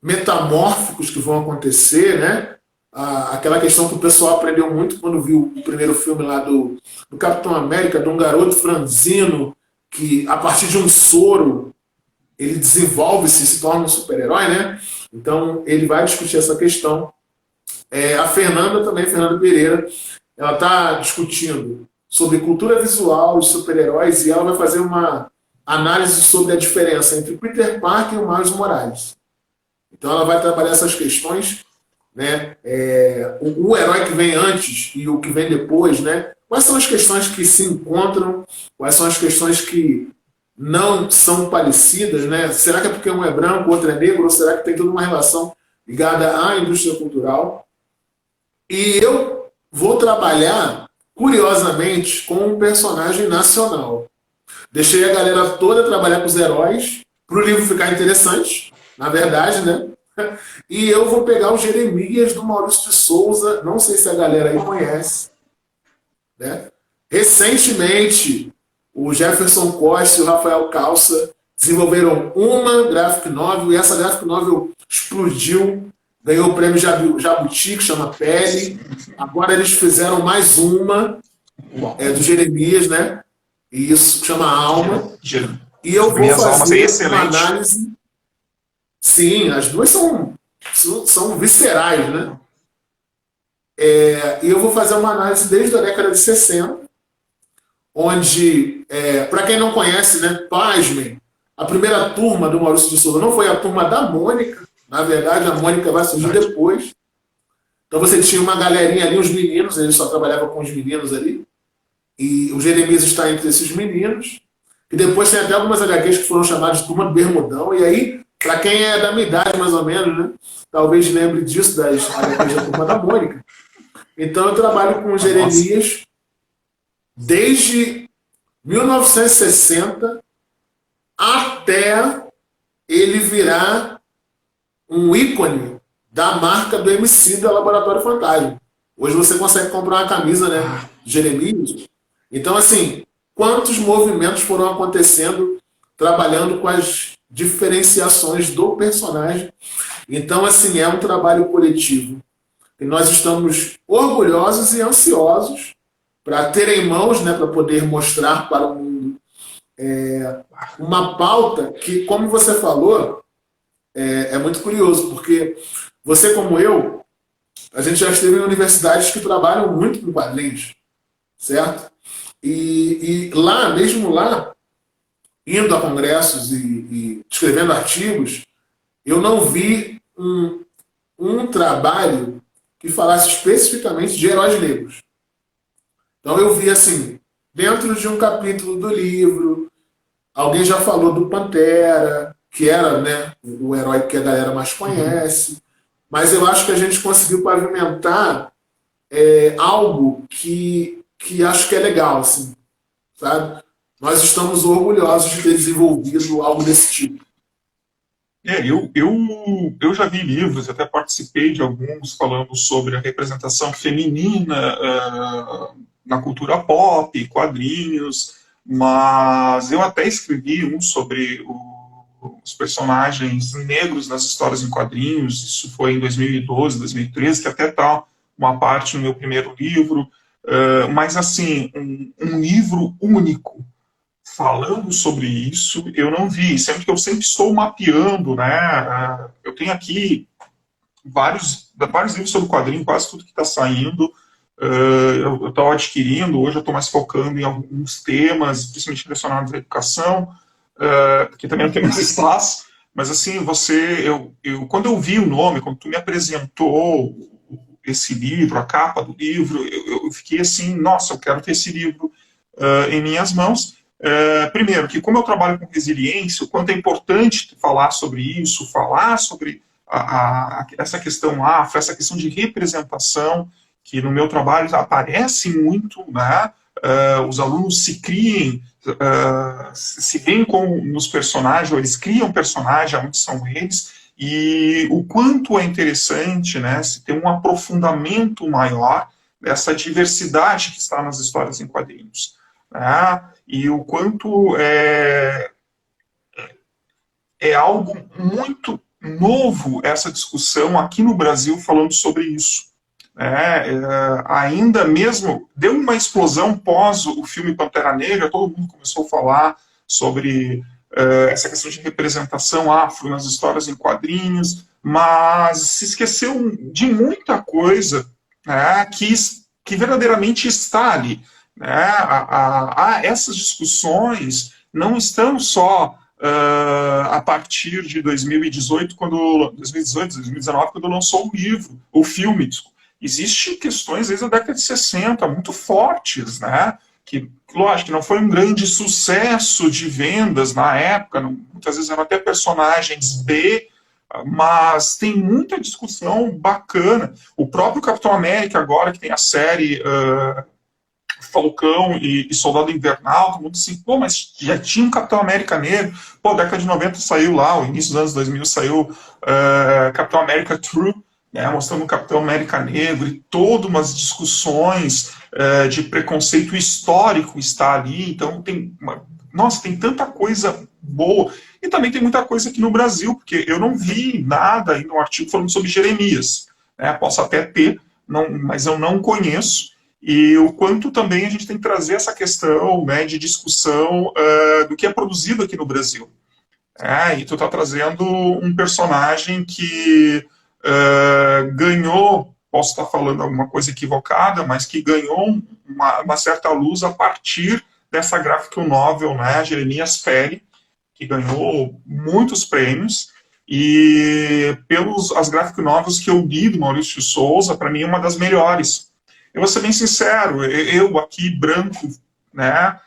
metamórficos que vão acontecer, né? Aquela questão que o pessoal aprendeu muito quando viu o primeiro filme lá do Capitão América, de um garoto franzino que, a partir de um soro, ele desenvolve-se e se torna um super-herói, né? Então ele vai discutir essa questão. A Fernanda também, Fernanda Pereira, ela está discutindo sobre cultura visual e super-heróis e ela vai fazer uma análise sobre a diferença entre Peter Parker e o Miles Morales. Então ela vai trabalhar essas questões, né? O herói que vem antes e o que vem depois, né? Quais são as questões que se encontram? Quais são as questões que não são parecidas, né? Será que é porque um é branco, o outro é negro, ou será que tem toda uma relação ligada à indústria cultural? E eu vou trabalhar, curiosamente, com um personagem nacional. Deixei a galera toda trabalhar com os heróis, para o livro ficar interessante, na verdade, né? E eu vou pegar o Jeremias do Maurício de Souza, não sei se a galera aí conhece, né? Recentemente, o Jefferson Costa e o Rafael Calça desenvolveram uma graphic novel e essa graphic novel explodiu, ganhou o prêmio Jabuti, que chama Pele. Agora eles fizeram mais uma, do Jeremias, né? E isso que chama Alma. E eu vou fazer uma análise. Sim, as duas são viscerais, né? E eu vou fazer uma análise desde a década de 60, onde, para quem não conhece, né, pasmem, a primeira turma do Maurício de Souza não foi a turma da Mônica, na verdade a Mônica vai surgir depois. Então você tinha uma galerinha ali, uns meninos, ele só trabalhava com os meninos ali, e o Jeremias está entre esses meninos, e depois tem até algumas HQs que foram chamadas de Turma do Bermudão, e aí, para quem é da minha idade mais ou menos, né, talvez lembre disso das HQs da Turma da Mônica. Então eu trabalho com o Jeremias desde 1960 até ele virar um ícone da marca do MC da Laboratório Fantasma. Hoje você consegue comprar uma camisa, né, de Jeremias. Então, assim, quantos movimentos foram acontecendo trabalhando com as diferenciações do personagem. Então, assim, é um trabalho coletivo. E nós estamos orgulhosos e ansiosos para ter em mãos, né, para poder mostrar para o mundo uma pauta que, como você falou, é muito curioso, porque você, como eu, a gente já esteve em universidades que trabalham muito com quadrinhos, certo? E lá, mesmo lá, indo a congressos e escrevendo artigos, eu não vi um trabalho que falasse especificamente de heróis negros. Então eu vi assim, dentro de um capítulo do livro, alguém já falou do Pantera, que era, né, o herói que a galera mais conhece, mas eu acho que a gente conseguiu pavimentar algo que acho que é legal, assim, sabe? Nós estamos orgulhosos de ter desenvolvido algo desse tipo. Eu já vi livros, até participei de alguns falando sobre a representação feminina na cultura pop, quadrinhos, mas eu até escrevi um sobre os personagens negros nas histórias em quadrinhos, isso foi em 2012, 2013, que até está uma parte no meu primeiro livro, mas assim, um livro único, falando sobre isso, eu não vi, sendo que eu sempre estou mapeando, né? Eu tenho aqui vários livros sobre quadrinho, quase tudo que está saindo, eu estou adquirindo, hoje eu estou mais focando em alguns temas, principalmente relacionados à educação, porque também não tem mais espaço, mas assim, quando eu vi o nome, quando tu me apresentou esse livro, a capa do livro, eu fiquei assim, nossa, eu quero ter esse livro em minhas mãos. Primeiro, que como eu trabalho com resiliência, o quanto é importante falar sobre isso, falar sobre essa questão afro, essa questão de representação, que no meu trabalho aparece muito, né? Os alunos se criem, se veem como nos personagens, ou eles criam personagens, onde são eles, e o quanto é interessante, né, se ter um aprofundamento maior dessa diversidade que está nas histórias em quadrinhos. Né? E o quanto é algo muito novo essa discussão aqui no Brasil falando sobre isso. Ainda mesmo, deu uma explosão pós o filme Pantera Negra, todo mundo começou a falar sobre essa questão de representação afro nas histórias em quadrinhos, mas se esqueceu de muita coisa, né, que verdadeiramente está ali. Né? Essas discussões não estão só a partir de 2018, 2019, quando lançou o livro, o filme. Existem questões desde a década de 60, muito fortes, né? Que, lógico, não foi um grande sucesso de vendas na época, muitas vezes eram até personagens B, mas tem muita discussão bacana. O próprio Capitão América agora, que tem a série Falcão e Soldado Invernal, todo mundo assim, pô, mas já tinha um Capitão América negro, pô, década de 90 saiu lá, o início dos anos 2000 saiu Capitão América True, né, mostrando o Capitão América negro, e todas umas discussões de preconceito histórico está ali, então tem tanta coisa boa, e também tem muita coisa aqui no Brasil, porque eu não vi nada aí no artigo falando sobre Jeremias, né, posso até ter, mas eu não conheço, e o quanto também a gente tem que trazer essa questão, né, de discussão do que é produzido aqui no Brasil. E tu está trazendo um personagem que ganhou, posso estar falando alguma coisa equivocada, mas que ganhou uma certa luz a partir dessa graphic novel, né, Jeremias Ferri, que ganhou muitos prêmios, e as graphic novels que eu li do Maurício de Souza, para mim é uma das melhores. Eu vou ser bem sincero, eu aqui branco, né,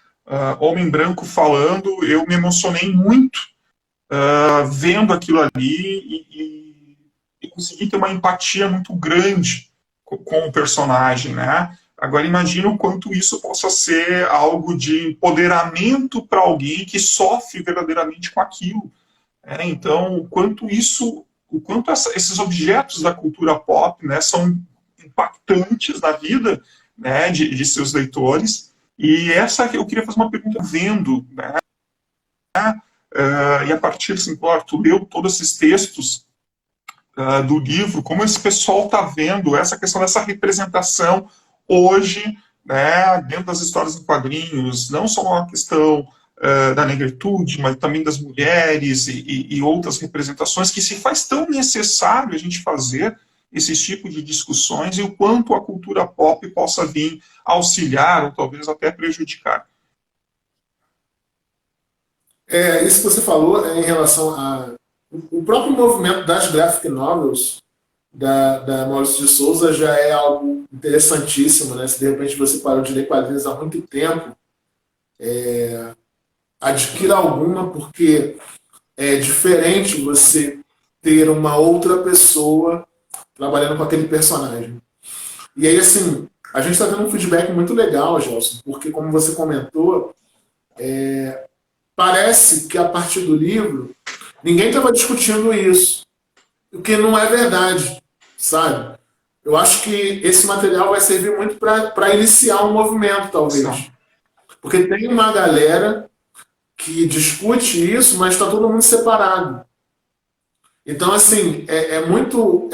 homem branco falando, eu me emocionei muito vendo aquilo ali e consegui ter uma empatia muito grande com o personagem, né? Agora imagina o quanto isso possa ser algo de empoderamento para alguém que sofre verdadeiramente com aquilo. Então, o quanto esses objetos da cultura pop, né, são impactantes na vida, né, de seus leitores. E eu queria fazer uma pergunta vendo, né? E a partir, assim, claro, tu leu todos esses textos do livro, como esse pessoal está vendo essa questão dessa representação hoje, né, dentro das histórias em quadrinhos, não só uma questão da negritude, mas também das mulheres e outras representações, que se faz tão necessário a gente fazer esses tipos de discussões, e o quanto a cultura pop possa vir auxiliar ou talvez até prejudicar. Isso que você falou em relação o próprio movimento das graphic novels da Maurício de Souza já é algo interessantíssimo, né? Se de repente você parou de ler quadrinhos há muito tempo, adquira alguma, porque é diferente você ter uma outra pessoa trabalhando com aquele personagem. E aí, assim, a gente está tendo um feedback muito legal, Gelson, porque, como você comentou, parece que a partir do livro ninguém estava discutindo isso, o que não é verdade, sabe? Eu acho que esse material vai servir muito para iniciar um movimento, talvez. Sim. Porque tem uma galera que discute isso, mas está todo mundo separado. Então, assim, é muito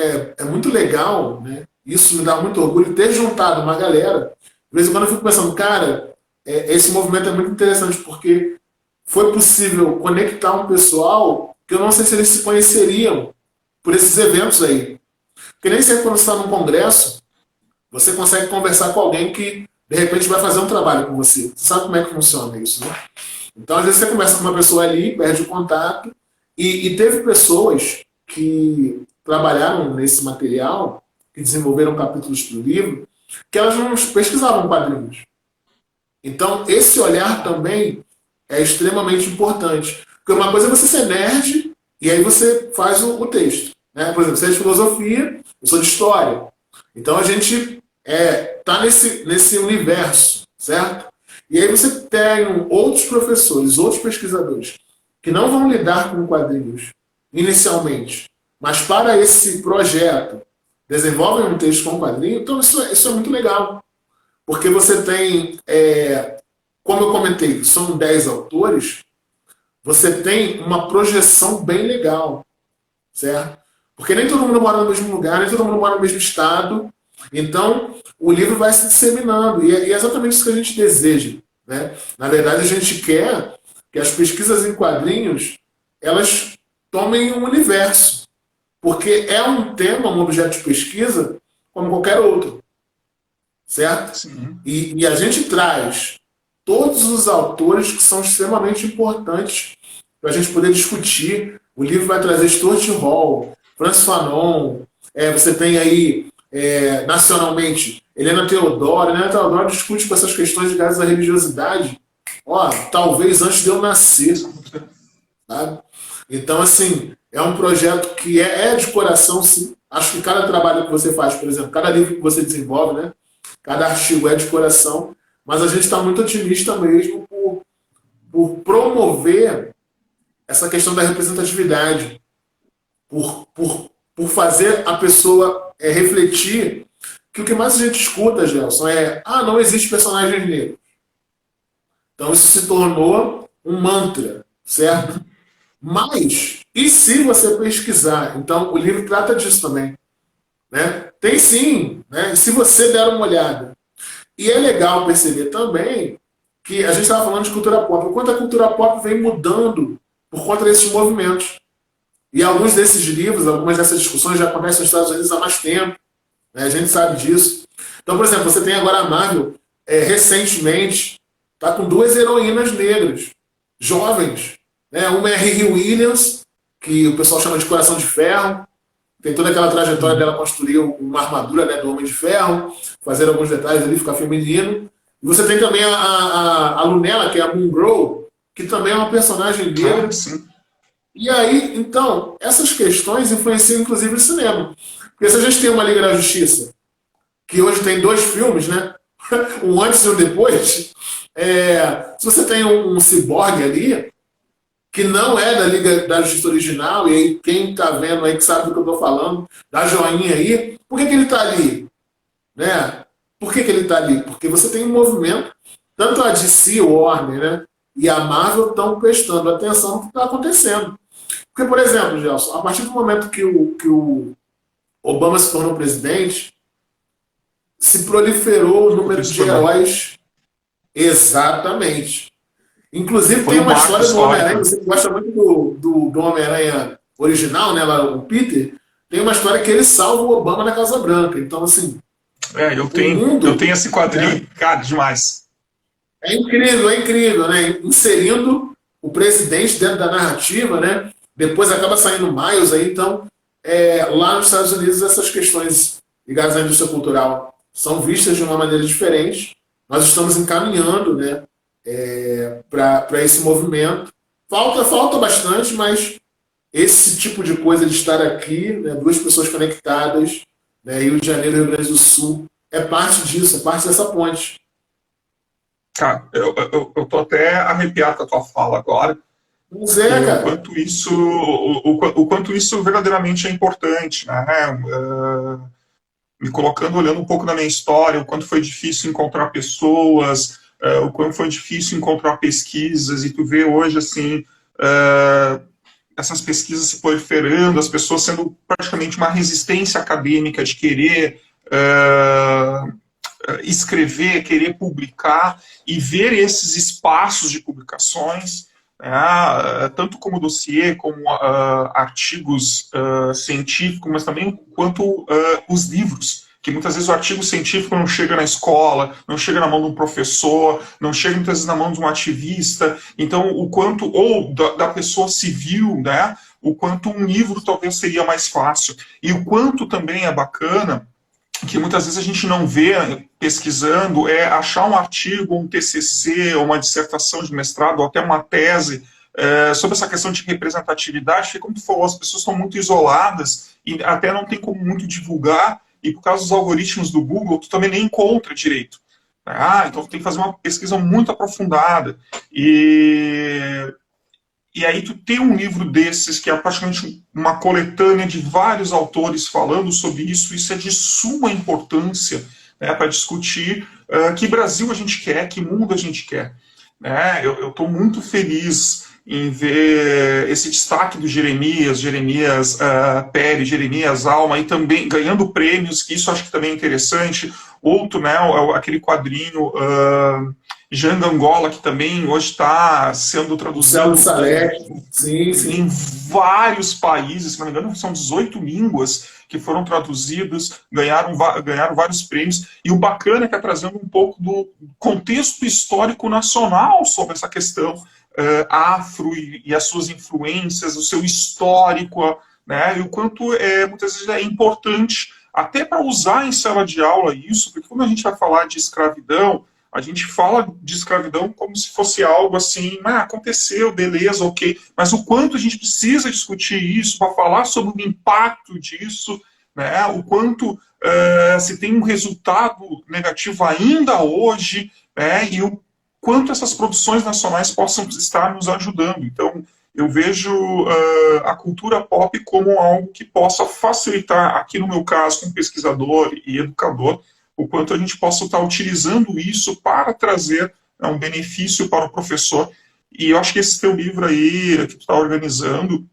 legal, né? Isso me dá muito orgulho, ter juntado uma galera. De vez em quando eu fico pensando, cara, esse movimento é muito interessante, porque foi possível conectar um pessoal que eu não sei se eles se conheceriam por esses eventos aí. Porque nem sempre quando você está num congresso, você consegue conversar com alguém que, de repente, vai fazer um trabalho com você. Você sabe como é que funciona isso, né? Então, às vezes, você conversa com uma pessoa ali, perde o contato, e teve pessoas que trabalharam nesse material que desenvolveram capítulos para o livro, que elas não pesquisavam quadrinhos. Então, esse olhar também é extremamente importante. Porque uma coisa é você ser nerd e aí você faz o texto. Né? Por exemplo, você é de filosofia, eu sou de história. Então, a gente tá nesse universo, certo? E aí você tem outros professores, outros pesquisadores, que não vão lidar com quadrinhos inicialmente, mas para esse projeto desenvolvem um texto com quadrinho, então isso é muito legal. Porque você tem, como eu comentei, são 10 autores, você tem uma projeção bem legal, certo? Porque nem todo mundo mora no mesmo lugar, nem todo mundo mora no mesmo estado, então o livro vai se disseminando, e é exatamente isso que a gente deseja. Né? Na verdade, a gente quer que as pesquisas em quadrinhos, elas tomem um universo, porque é um tema, um objeto de pesquisa, como qualquer outro. Certo? Sim. E a gente traz todos os autores que são extremamente importantes para a gente poder discutir. O livro vai trazer Stuart Hall, Francis Fanon, você tem aí, nacionalmente, Helena Teodoro. Helena Teodoro discute com essas questões ligadas à religiosidade, talvez antes de eu nascer. Sabe? Então, assim, é um projeto que é de coração, sim. Acho que cada trabalho que você faz, por exemplo, cada livro que você desenvolve, né? Cada artigo é de coração, mas a gente está muito otimista mesmo por promover essa questão da representatividade, por fazer a pessoa refletir que o que mais a gente escuta, Gelson, não existe personagens negros. Então isso se tornou um mantra, certo? Mas, e se você pesquisar? Então o livro trata disso também. Né? Tem sim, né? Se você der uma olhada. E é legal perceber também que a gente estava falando de cultura pop, o quanto a cultura pop vem mudando por conta desses movimentos. E alguns desses livros, algumas dessas discussões já acontecem nos Estados Unidos há mais tempo. Né? A gente sabe disso. Então, por exemplo, você tem agora a Marvel, recentemente, está com 2 heroínas negras, jovens. Né? Uma é a Riri Williams, que o pessoal chama de Coração de Ferro. Tem toda aquela trajetória dela construir uma armadura, né, do Homem de Ferro, fazer alguns detalhes ali, ficar feminino. E você tem também a Lunella, que é a Moon Girl, que também é uma personagem negra. E aí, então, essas questões influenciam inclusive o cinema. Porque se a gente tem uma Liga da Justiça, que hoje tem 2 filmes, né? Um antes e um depois, se você tem um ciborgue ali, que não é da Liga da Justiça original, e aí quem tá vendo aí que sabe do que eu tô falando, dá joinha aí, por que ele tá ali? Né? Por que ele tá ali? Porque você tem um movimento, tanto a DC, o Warner, né, e a Marvel estão prestando atenção no que está acontecendo. Porque, por exemplo, Gelson, a partir do momento que o Obama se tornou presidente, se proliferou o número de heróis. Exatamente. Inclusive, tem uma história do Homem-Aranha, você gosta muito do Homem-Aranha original, né, lá, o Peter, tem uma história que ele salva o Obama na Casa Branca. Então, assim... eu tenho esse quadrinho, cara, demais. É incrível, né? Inserindo o presidente dentro da narrativa, né? Depois acaba saindo Miles aí, então, lá nos Estados Unidos, essas questões ligadas à indústria cultural são vistas de uma maneira diferente. Nós estamos encaminhando, né, para esse movimento. Falta bastante, mas esse tipo de coisa de estar aqui, né, 2 pessoas conectadas, né, Rio de Janeiro e Rio Grande do Sul, é parte disso, é parte dessa ponte. Cara, eu tô até arrepiado com a tua fala agora. Pois é, cara. O quanto isso verdadeiramente é importante, né? Me colocando, olhando um pouco na minha história, o quanto foi difícil encontrar pessoas, o quanto foi difícil encontrar pesquisas, e tu vê hoje, assim, essas pesquisas se proliferando, as pessoas sendo praticamente uma resistência acadêmica de querer escrever, querer publicar, e ver esses espaços de publicações, tanto como dossiê, como artigos científicos, mas também quanto os livros, que muitas vezes o artigo científico não chega na escola, não chega na mão de um professor, não chega muitas vezes na mão de um ativista, então o quanto, ou da pessoa civil, né, o quanto um livro talvez seria mais fácil, e o quanto também é bacana que muitas vezes a gente não vê pesquisando, é achar um artigo, um TCC, uma dissertação de mestrado, ou até uma tese, sobre essa questão de representatividade, porque, como tu falou, as pessoas estão muito isoladas e até não tem como muito divulgar, e por causa dos algoritmos do Google, tu também nem encontra direito. Então tu tem que fazer uma pesquisa muito aprofundada. E aí tu tem um livro desses, que é praticamente uma coletânea de vários autores falando sobre isso é de suma importância, né, para discutir que Brasil a gente quer, que mundo a gente quer. Né? Eu estou muito feliz em ver esse destaque do Jeremias Pérez, Jeremias Alma, e também ganhando prêmios, que isso acho que também é interessante. Outro, né, aquele quadrinho Janga Angola, que também hoje está sendo traduzido em vários países, se não me engano, são 18 línguas que foram traduzidas, ganharam vários prêmios, e o bacana é que está trazendo um pouco do contexto histórico nacional sobre essa questão afro e as suas influências, o seu histórico, né, e o quanto muitas vezes é importante, até para usar em sala de aula isso, porque quando a gente vai falar de escravidão, a gente fala de escravidão como se fosse algo assim, aconteceu, beleza, ok, mas o quanto a gente precisa discutir isso para falar sobre o impacto disso, né, o quanto se tem um resultado negativo ainda hoje, né, e o quanto essas produções nacionais possam estar nos ajudando. Então, eu vejo a cultura pop como algo que possa facilitar, aqui no meu caso, como pesquisador e educador, o quanto a gente possa estar utilizando isso para trazer um benefício para o professor. E eu acho que esse teu livro aí, que tu está organizando,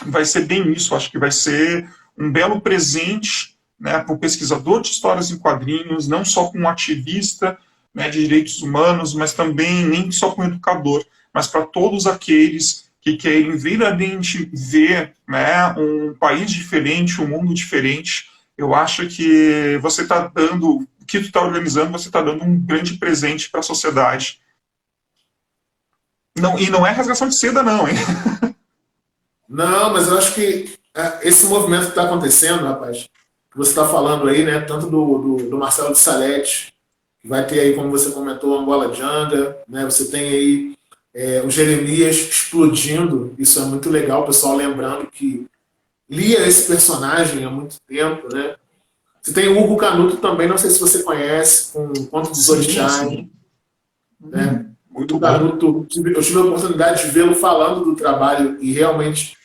vai ser bem isso. Eu acho que vai ser um belo presente, né, para o pesquisador de histórias em quadrinhos, não só para um ativista, né, de direitos humanos, mas também nem só para um educador, mas para todos aqueles que querem verdadeiramente ver, né, um país diferente, um mundo diferente. Eu acho que você está dando, o que tu está organizando, você está dando um grande presente para a sociedade. Não, e não é rasgação de seda, não, hein? Não, mas eu acho que esse movimento que está acontecendo, rapaz, que você está falando aí, né, tanto do Marcelo de Salete, que vai ter aí, como você comentou, Angola Janga, né, você tem aí o Jeremias explodindo, isso é muito legal, o pessoal lembrando que lia esse personagem há muito tempo, né? Você tem o Hugo Canuto também, não sei se você conhece, com o Conto de Zoritiai, né? Muito o Canuto, eu tive a oportunidade de vê-lo falando do trabalho e realmente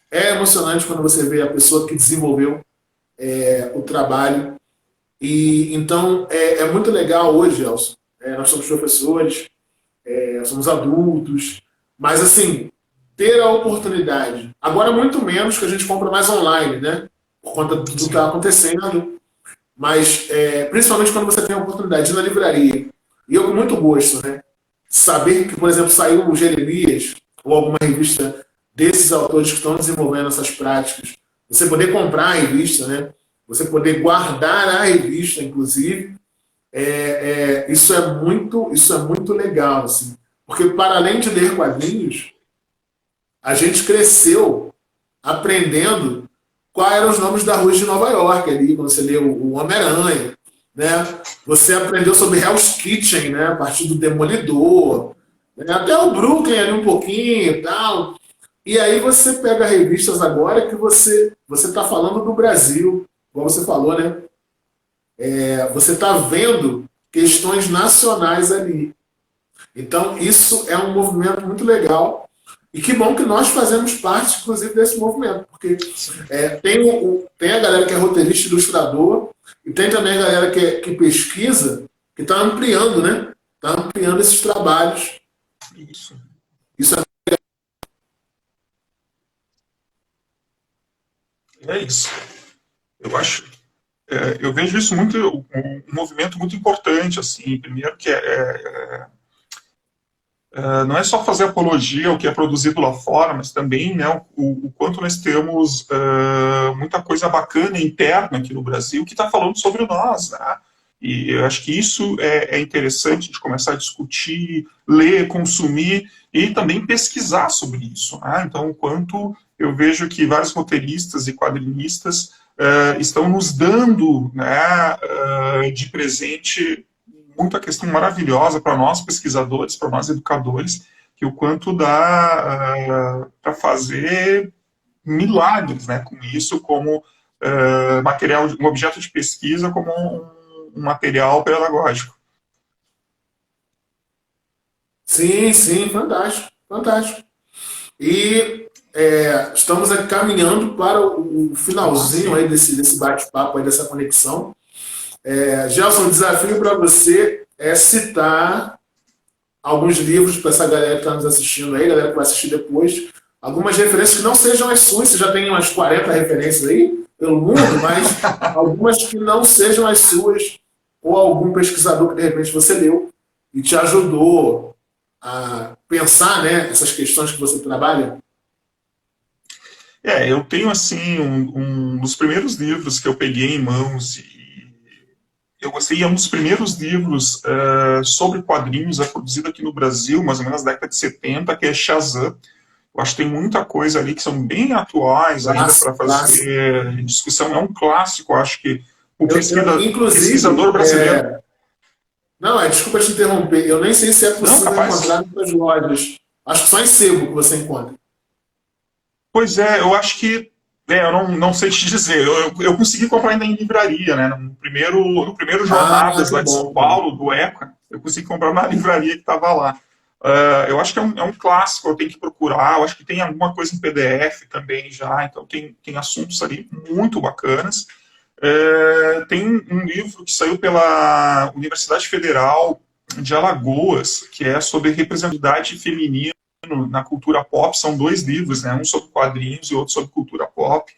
é emocionante quando você vê a pessoa que desenvolveu o trabalho. E então é muito legal hoje, Elson. Nós somos professores, somos adultos, mas assim, ter a oportunidade, agora muito menos que a gente compra mais online, né? Por conta do que está acontecendo, mas principalmente quando você tem a oportunidade de ir na livraria, e eu com muito gosto, né? Saber que, por exemplo, saiu o Jeremias, ou alguma revista desses autores que estão desenvolvendo essas práticas, você poder comprar a revista, né? Você poder guardar a revista, inclusive, isso é muito legal, assim, porque para além de ler quadrinhos, a gente cresceu aprendendo quais eram os nomes da rua de Nova York ali, quando você lê o Homem-Aranha, né? Você aprendeu sobre Hell's Kitchen, né? A partir do Demolidor, né? Até o Brooklyn ali um pouquinho e tal. E aí você pega revistas agora que você está falando do Brasil, como você falou, né? Você está vendo questões nacionais ali. Então, isso é um movimento muito legal. E que bom que nós fazemos parte, inclusive, desse movimento. Porque tem a galera que é roteirista, ilustrador, e tem também a galera que pesquisa, que está ampliando, né? Está ampliando esses trabalhos. Isso é isso. Eu acho. Eu vejo isso muito, um movimento muito importante, assim, primeiro que não é só fazer apologia ao que é produzido lá fora, mas também, né, o quanto nós temos muita coisa bacana interna aqui no Brasil que está falando sobre nós, né? E eu acho que isso é interessante de começar a discutir, ler, consumir e também pesquisar sobre isso, né? Então, enquanto eu vejo que vários roteiristas e quadrinistas estão nos dando, né, de presente muita questão maravilhosa para nós pesquisadores, para nós educadores, que o quanto dá para fazer milagres, né, com isso como material, um objeto de pesquisa, como um material pedagógico. Sim, sim, fantástico, fantástico. E estamos aqui caminhando para o finalzinho aí desse bate-papo, aí dessa conexão. Gelson, o desafio para você é citar alguns livros para essa galera que está nos assistindo aí, galera que vai assistir depois, algumas referências que não sejam as suas, você já tem umas 40 referências aí pelo mundo, mas algumas que não sejam as suas, ou algum pesquisador que de repente você leu e te ajudou a pensar, né, essas questões que você trabalha. Eu tenho, assim, um dos primeiros livros que eu peguei em mãos e eu gostei, é um dos primeiros livros sobre quadrinhos produzido aqui no Brasil, mais ou menos na década de 70, que é Shazam. Eu acho que tem muita coisa ali que são bem atuais ainda para fazer discussão. É um clássico, acho que o pesquisador brasileiro... Não, desculpa te interromper, eu nem sei se é possível encontrar em outras lojas. Acho que só em sebo que você encontra. Pois é, eu acho que eu não sei te dizer. Eu consegui comprar ainda em livraria, né? No primeiro Jornadas lá de São Paulo, do ECA, eu consegui comprar na livraria que estava lá. Eu acho que é um clássico, eu tenho que procurar. Eu acho que tem alguma coisa em PDF também já, então tem assuntos ali muito bacanas. Tem um livro que saiu pela Universidade Federal de Alagoas, que é sobre representatividade feminina na cultura pop. São 2 livros, né? Um sobre quadrinhos e outro sobre cultura pop.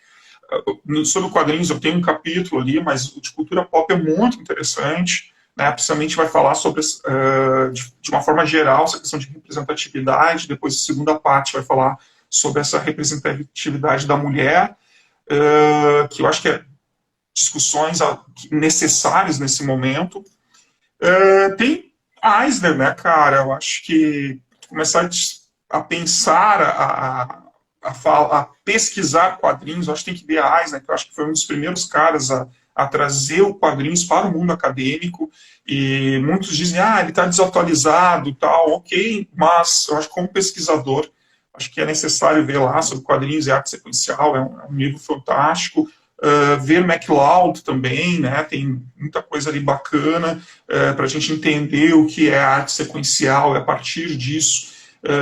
Sobre quadrinhos eu tenho um capítulo ali, mas o de cultura pop é muito interessante, né? Principalmente vai falar sobre, de uma forma geral, essa questão de representatividade. Depois a segunda parte vai falar sobre essa representatividade da mulher, que eu acho que é discussões necessárias nesse momento. Tem Eisner, né, cara? Eu acho que começar a pensar, a pesquisar quadrinhos, eu acho que tem que ver a Eisner, que eu acho que foi um dos primeiros caras a trazer o quadrinhos para o mundo acadêmico, e muitos dizem, ele está desatualizado e tal, ok, mas eu acho que como pesquisador, acho que é necessário ver lá sobre quadrinhos e arte sequencial, é um livro fantástico. Ver MacLeod também, né, tem muita coisa ali bacana para a gente entender o que é arte sequencial, e a partir disso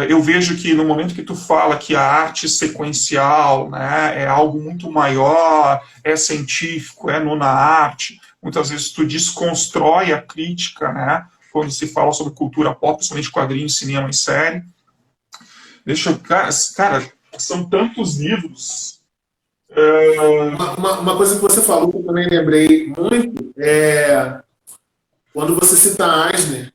eu vejo que no momento que tu fala que a arte sequencial, né, é algo muito maior, é científico, é nona arte, muitas vezes tu desconstrói a crítica, né, quando se fala sobre cultura pop, principalmente quadrinhos, cinema e série. Cara, são tantos livros. Uma coisa que você falou que eu também lembrei muito é quando você cita Eisner,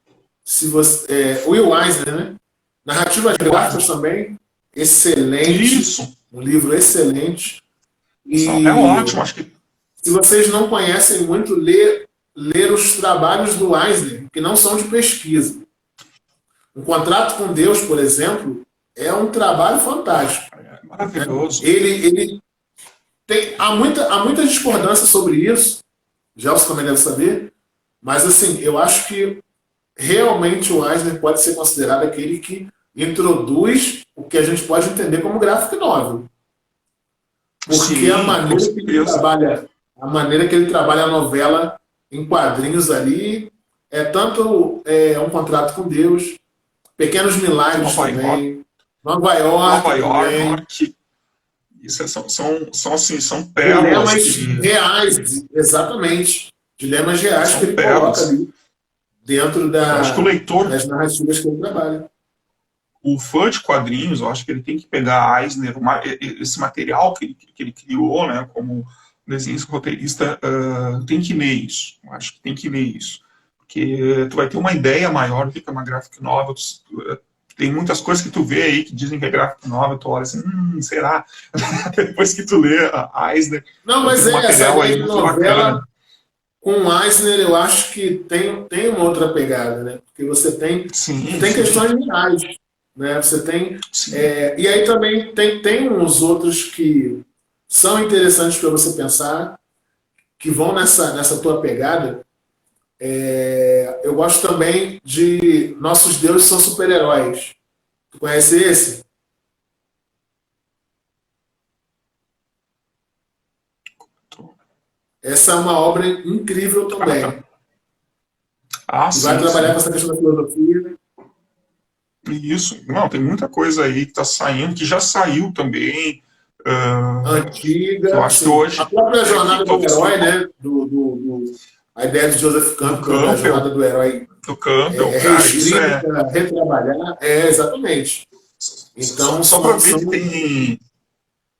Will Eisner, né? Narrativas gráficas também, excelente. Isso. Um livro excelente. E é ótimo, acho que. Se vocês não conhecem muito, ler os trabalhos do Eisner, que não são de pesquisa. Um Contrato com Deus, por exemplo, é um trabalho fantástico. É maravilhoso. Há muita discordância sobre isso, Gelson também deve saber, mas assim, eu acho que realmente o Eisner pode ser considerado aquele que introduz o que a gente pode entender como graphic novel. Porque sim, a maneira que ele trabalha a novela em quadrinhos ali é tanto Um Contrato com Deus, Pequenos Milagres também, Nova York. Isso são pérolas. Dilemas reais, exatamente. Dilemas reais que ele coloca ali dentro das narrativas que ele trabalha. O fã de quadrinhos, eu acho que ele tem que pegar Eisner, esse material que ele criou, né, como desenhista, roteirista, tem que ler isso. Eu acho que tem que ler isso. Porque tu vai ter uma ideia maior do que é uma graphic novel. Tem muitas coisas que tu vê aí que dizem que é graphic novel, tu olha assim, será? Depois que tu lê a Eisner, não, mas material aí muito novela, bacana. Com o Eisner, eu acho que tem uma outra pegada, né? Porque você Sim, tem sim, questões reais, né? Você tem, sim. e aí também tem uns outros que são interessantes para você pensar, que vão nessa tua pegada. Eu gosto também de Nossos Deuses São Super-Heróis. Tu conhece esse? Essa é uma obra incrível Ah, tá. também. Ah, E vai sim, trabalhar com sim. essa questão da filosofia Isso. Não, tem muita coisa aí que está saindo, que já saiu também. Que eu antiga, acho que sim. A hoje, própria que jornada do talvez herói, né? A ideia de Joseph do Campbell da Campbell, jornada do herói do Campbell, é cara, isso é. reescrita, retrabalhar. É, exatamente. Então, Só para ver são que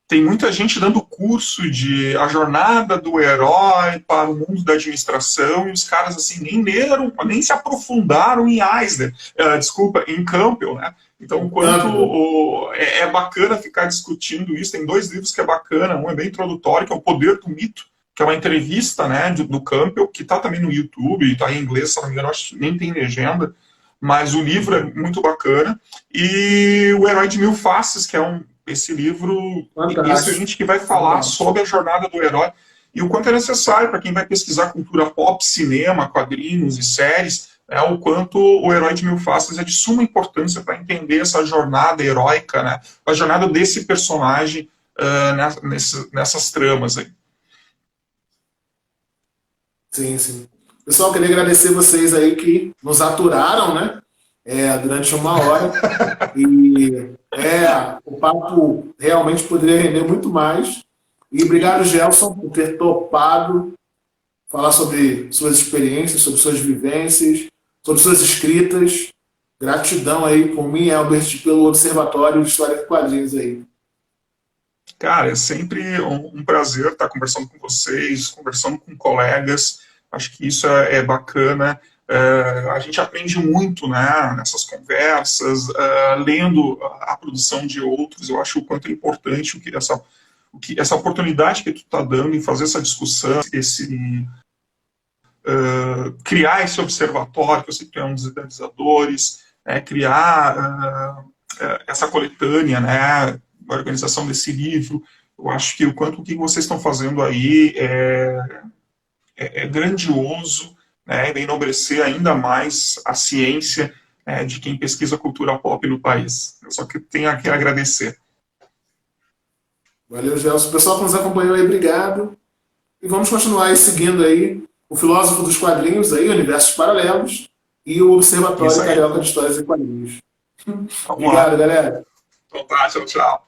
tem muita gente dando curso de a jornada do herói para o mundo da administração e os caras assim nem leram, nem se aprofundaram em Eisner, desculpa, em Campbell, né? Então, quanto Campbell. é bacana ficar discutindo isso, tem dois livros que é bacana, um é bem introdutório, que é O Poder do Mito, que é uma entrevista, né, do Campbell, que está também no YouTube, está em inglês, se não me engano, acho que nem tem legenda, mas o livro é muito bacana, e O Herói de Mil Faces, que é esse livro Fantástico. excelente que vai falar Fantástico. sobre a jornada do herói e o quanto é necessário para quem vai pesquisar cultura pop, cinema, quadrinhos e séries, o quanto o Herói de Mil Faces é de suma importância para entender essa jornada heróica, né, a jornada desse personagem nessas tramas aí. Sim, sim. Pessoal, queria agradecer vocês aí que nos aturaram, né? Durante uma hora. E o papo realmente poderia render muito mais. E obrigado, Gelson, por ter topado falar sobre suas experiências, sobre suas vivências, sobre suas escritas. Gratidão aí por mim, Albert, pelo Observatório de História de Quadrinhos aí. Cara, é sempre um prazer estar conversando com vocês, conversando com colegas. Acho que isso é bacana. A gente aprende muito, né, nessas conversas, lendo a produção de outros. Eu acho o quanto é importante essa oportunidade que tu está dando em fazer essa discussão, criar esse observatório, que eu sei que tu é um dos idealizadores, criar essa coletânea, né, a organização desse livro. Eu acho que o que vocês estão fazendo aí é grandioso, né, e vai enobrecer ainda mais a ciência de quem pesquisa cultura pop no país. Eu só que tenho que agradecer. Valeu, Gelson. O pessoal que nos acompanhou aí, obrigado. E vamos continuar aí seguindo aí o filósofo dos quadrinhos aí, Universos Paralelos, e o Isso Observatório aí. Carioca de Histórias e Quadrinhos. Vamos lá. Obrigado, galera. Então tá, tchau, tchau.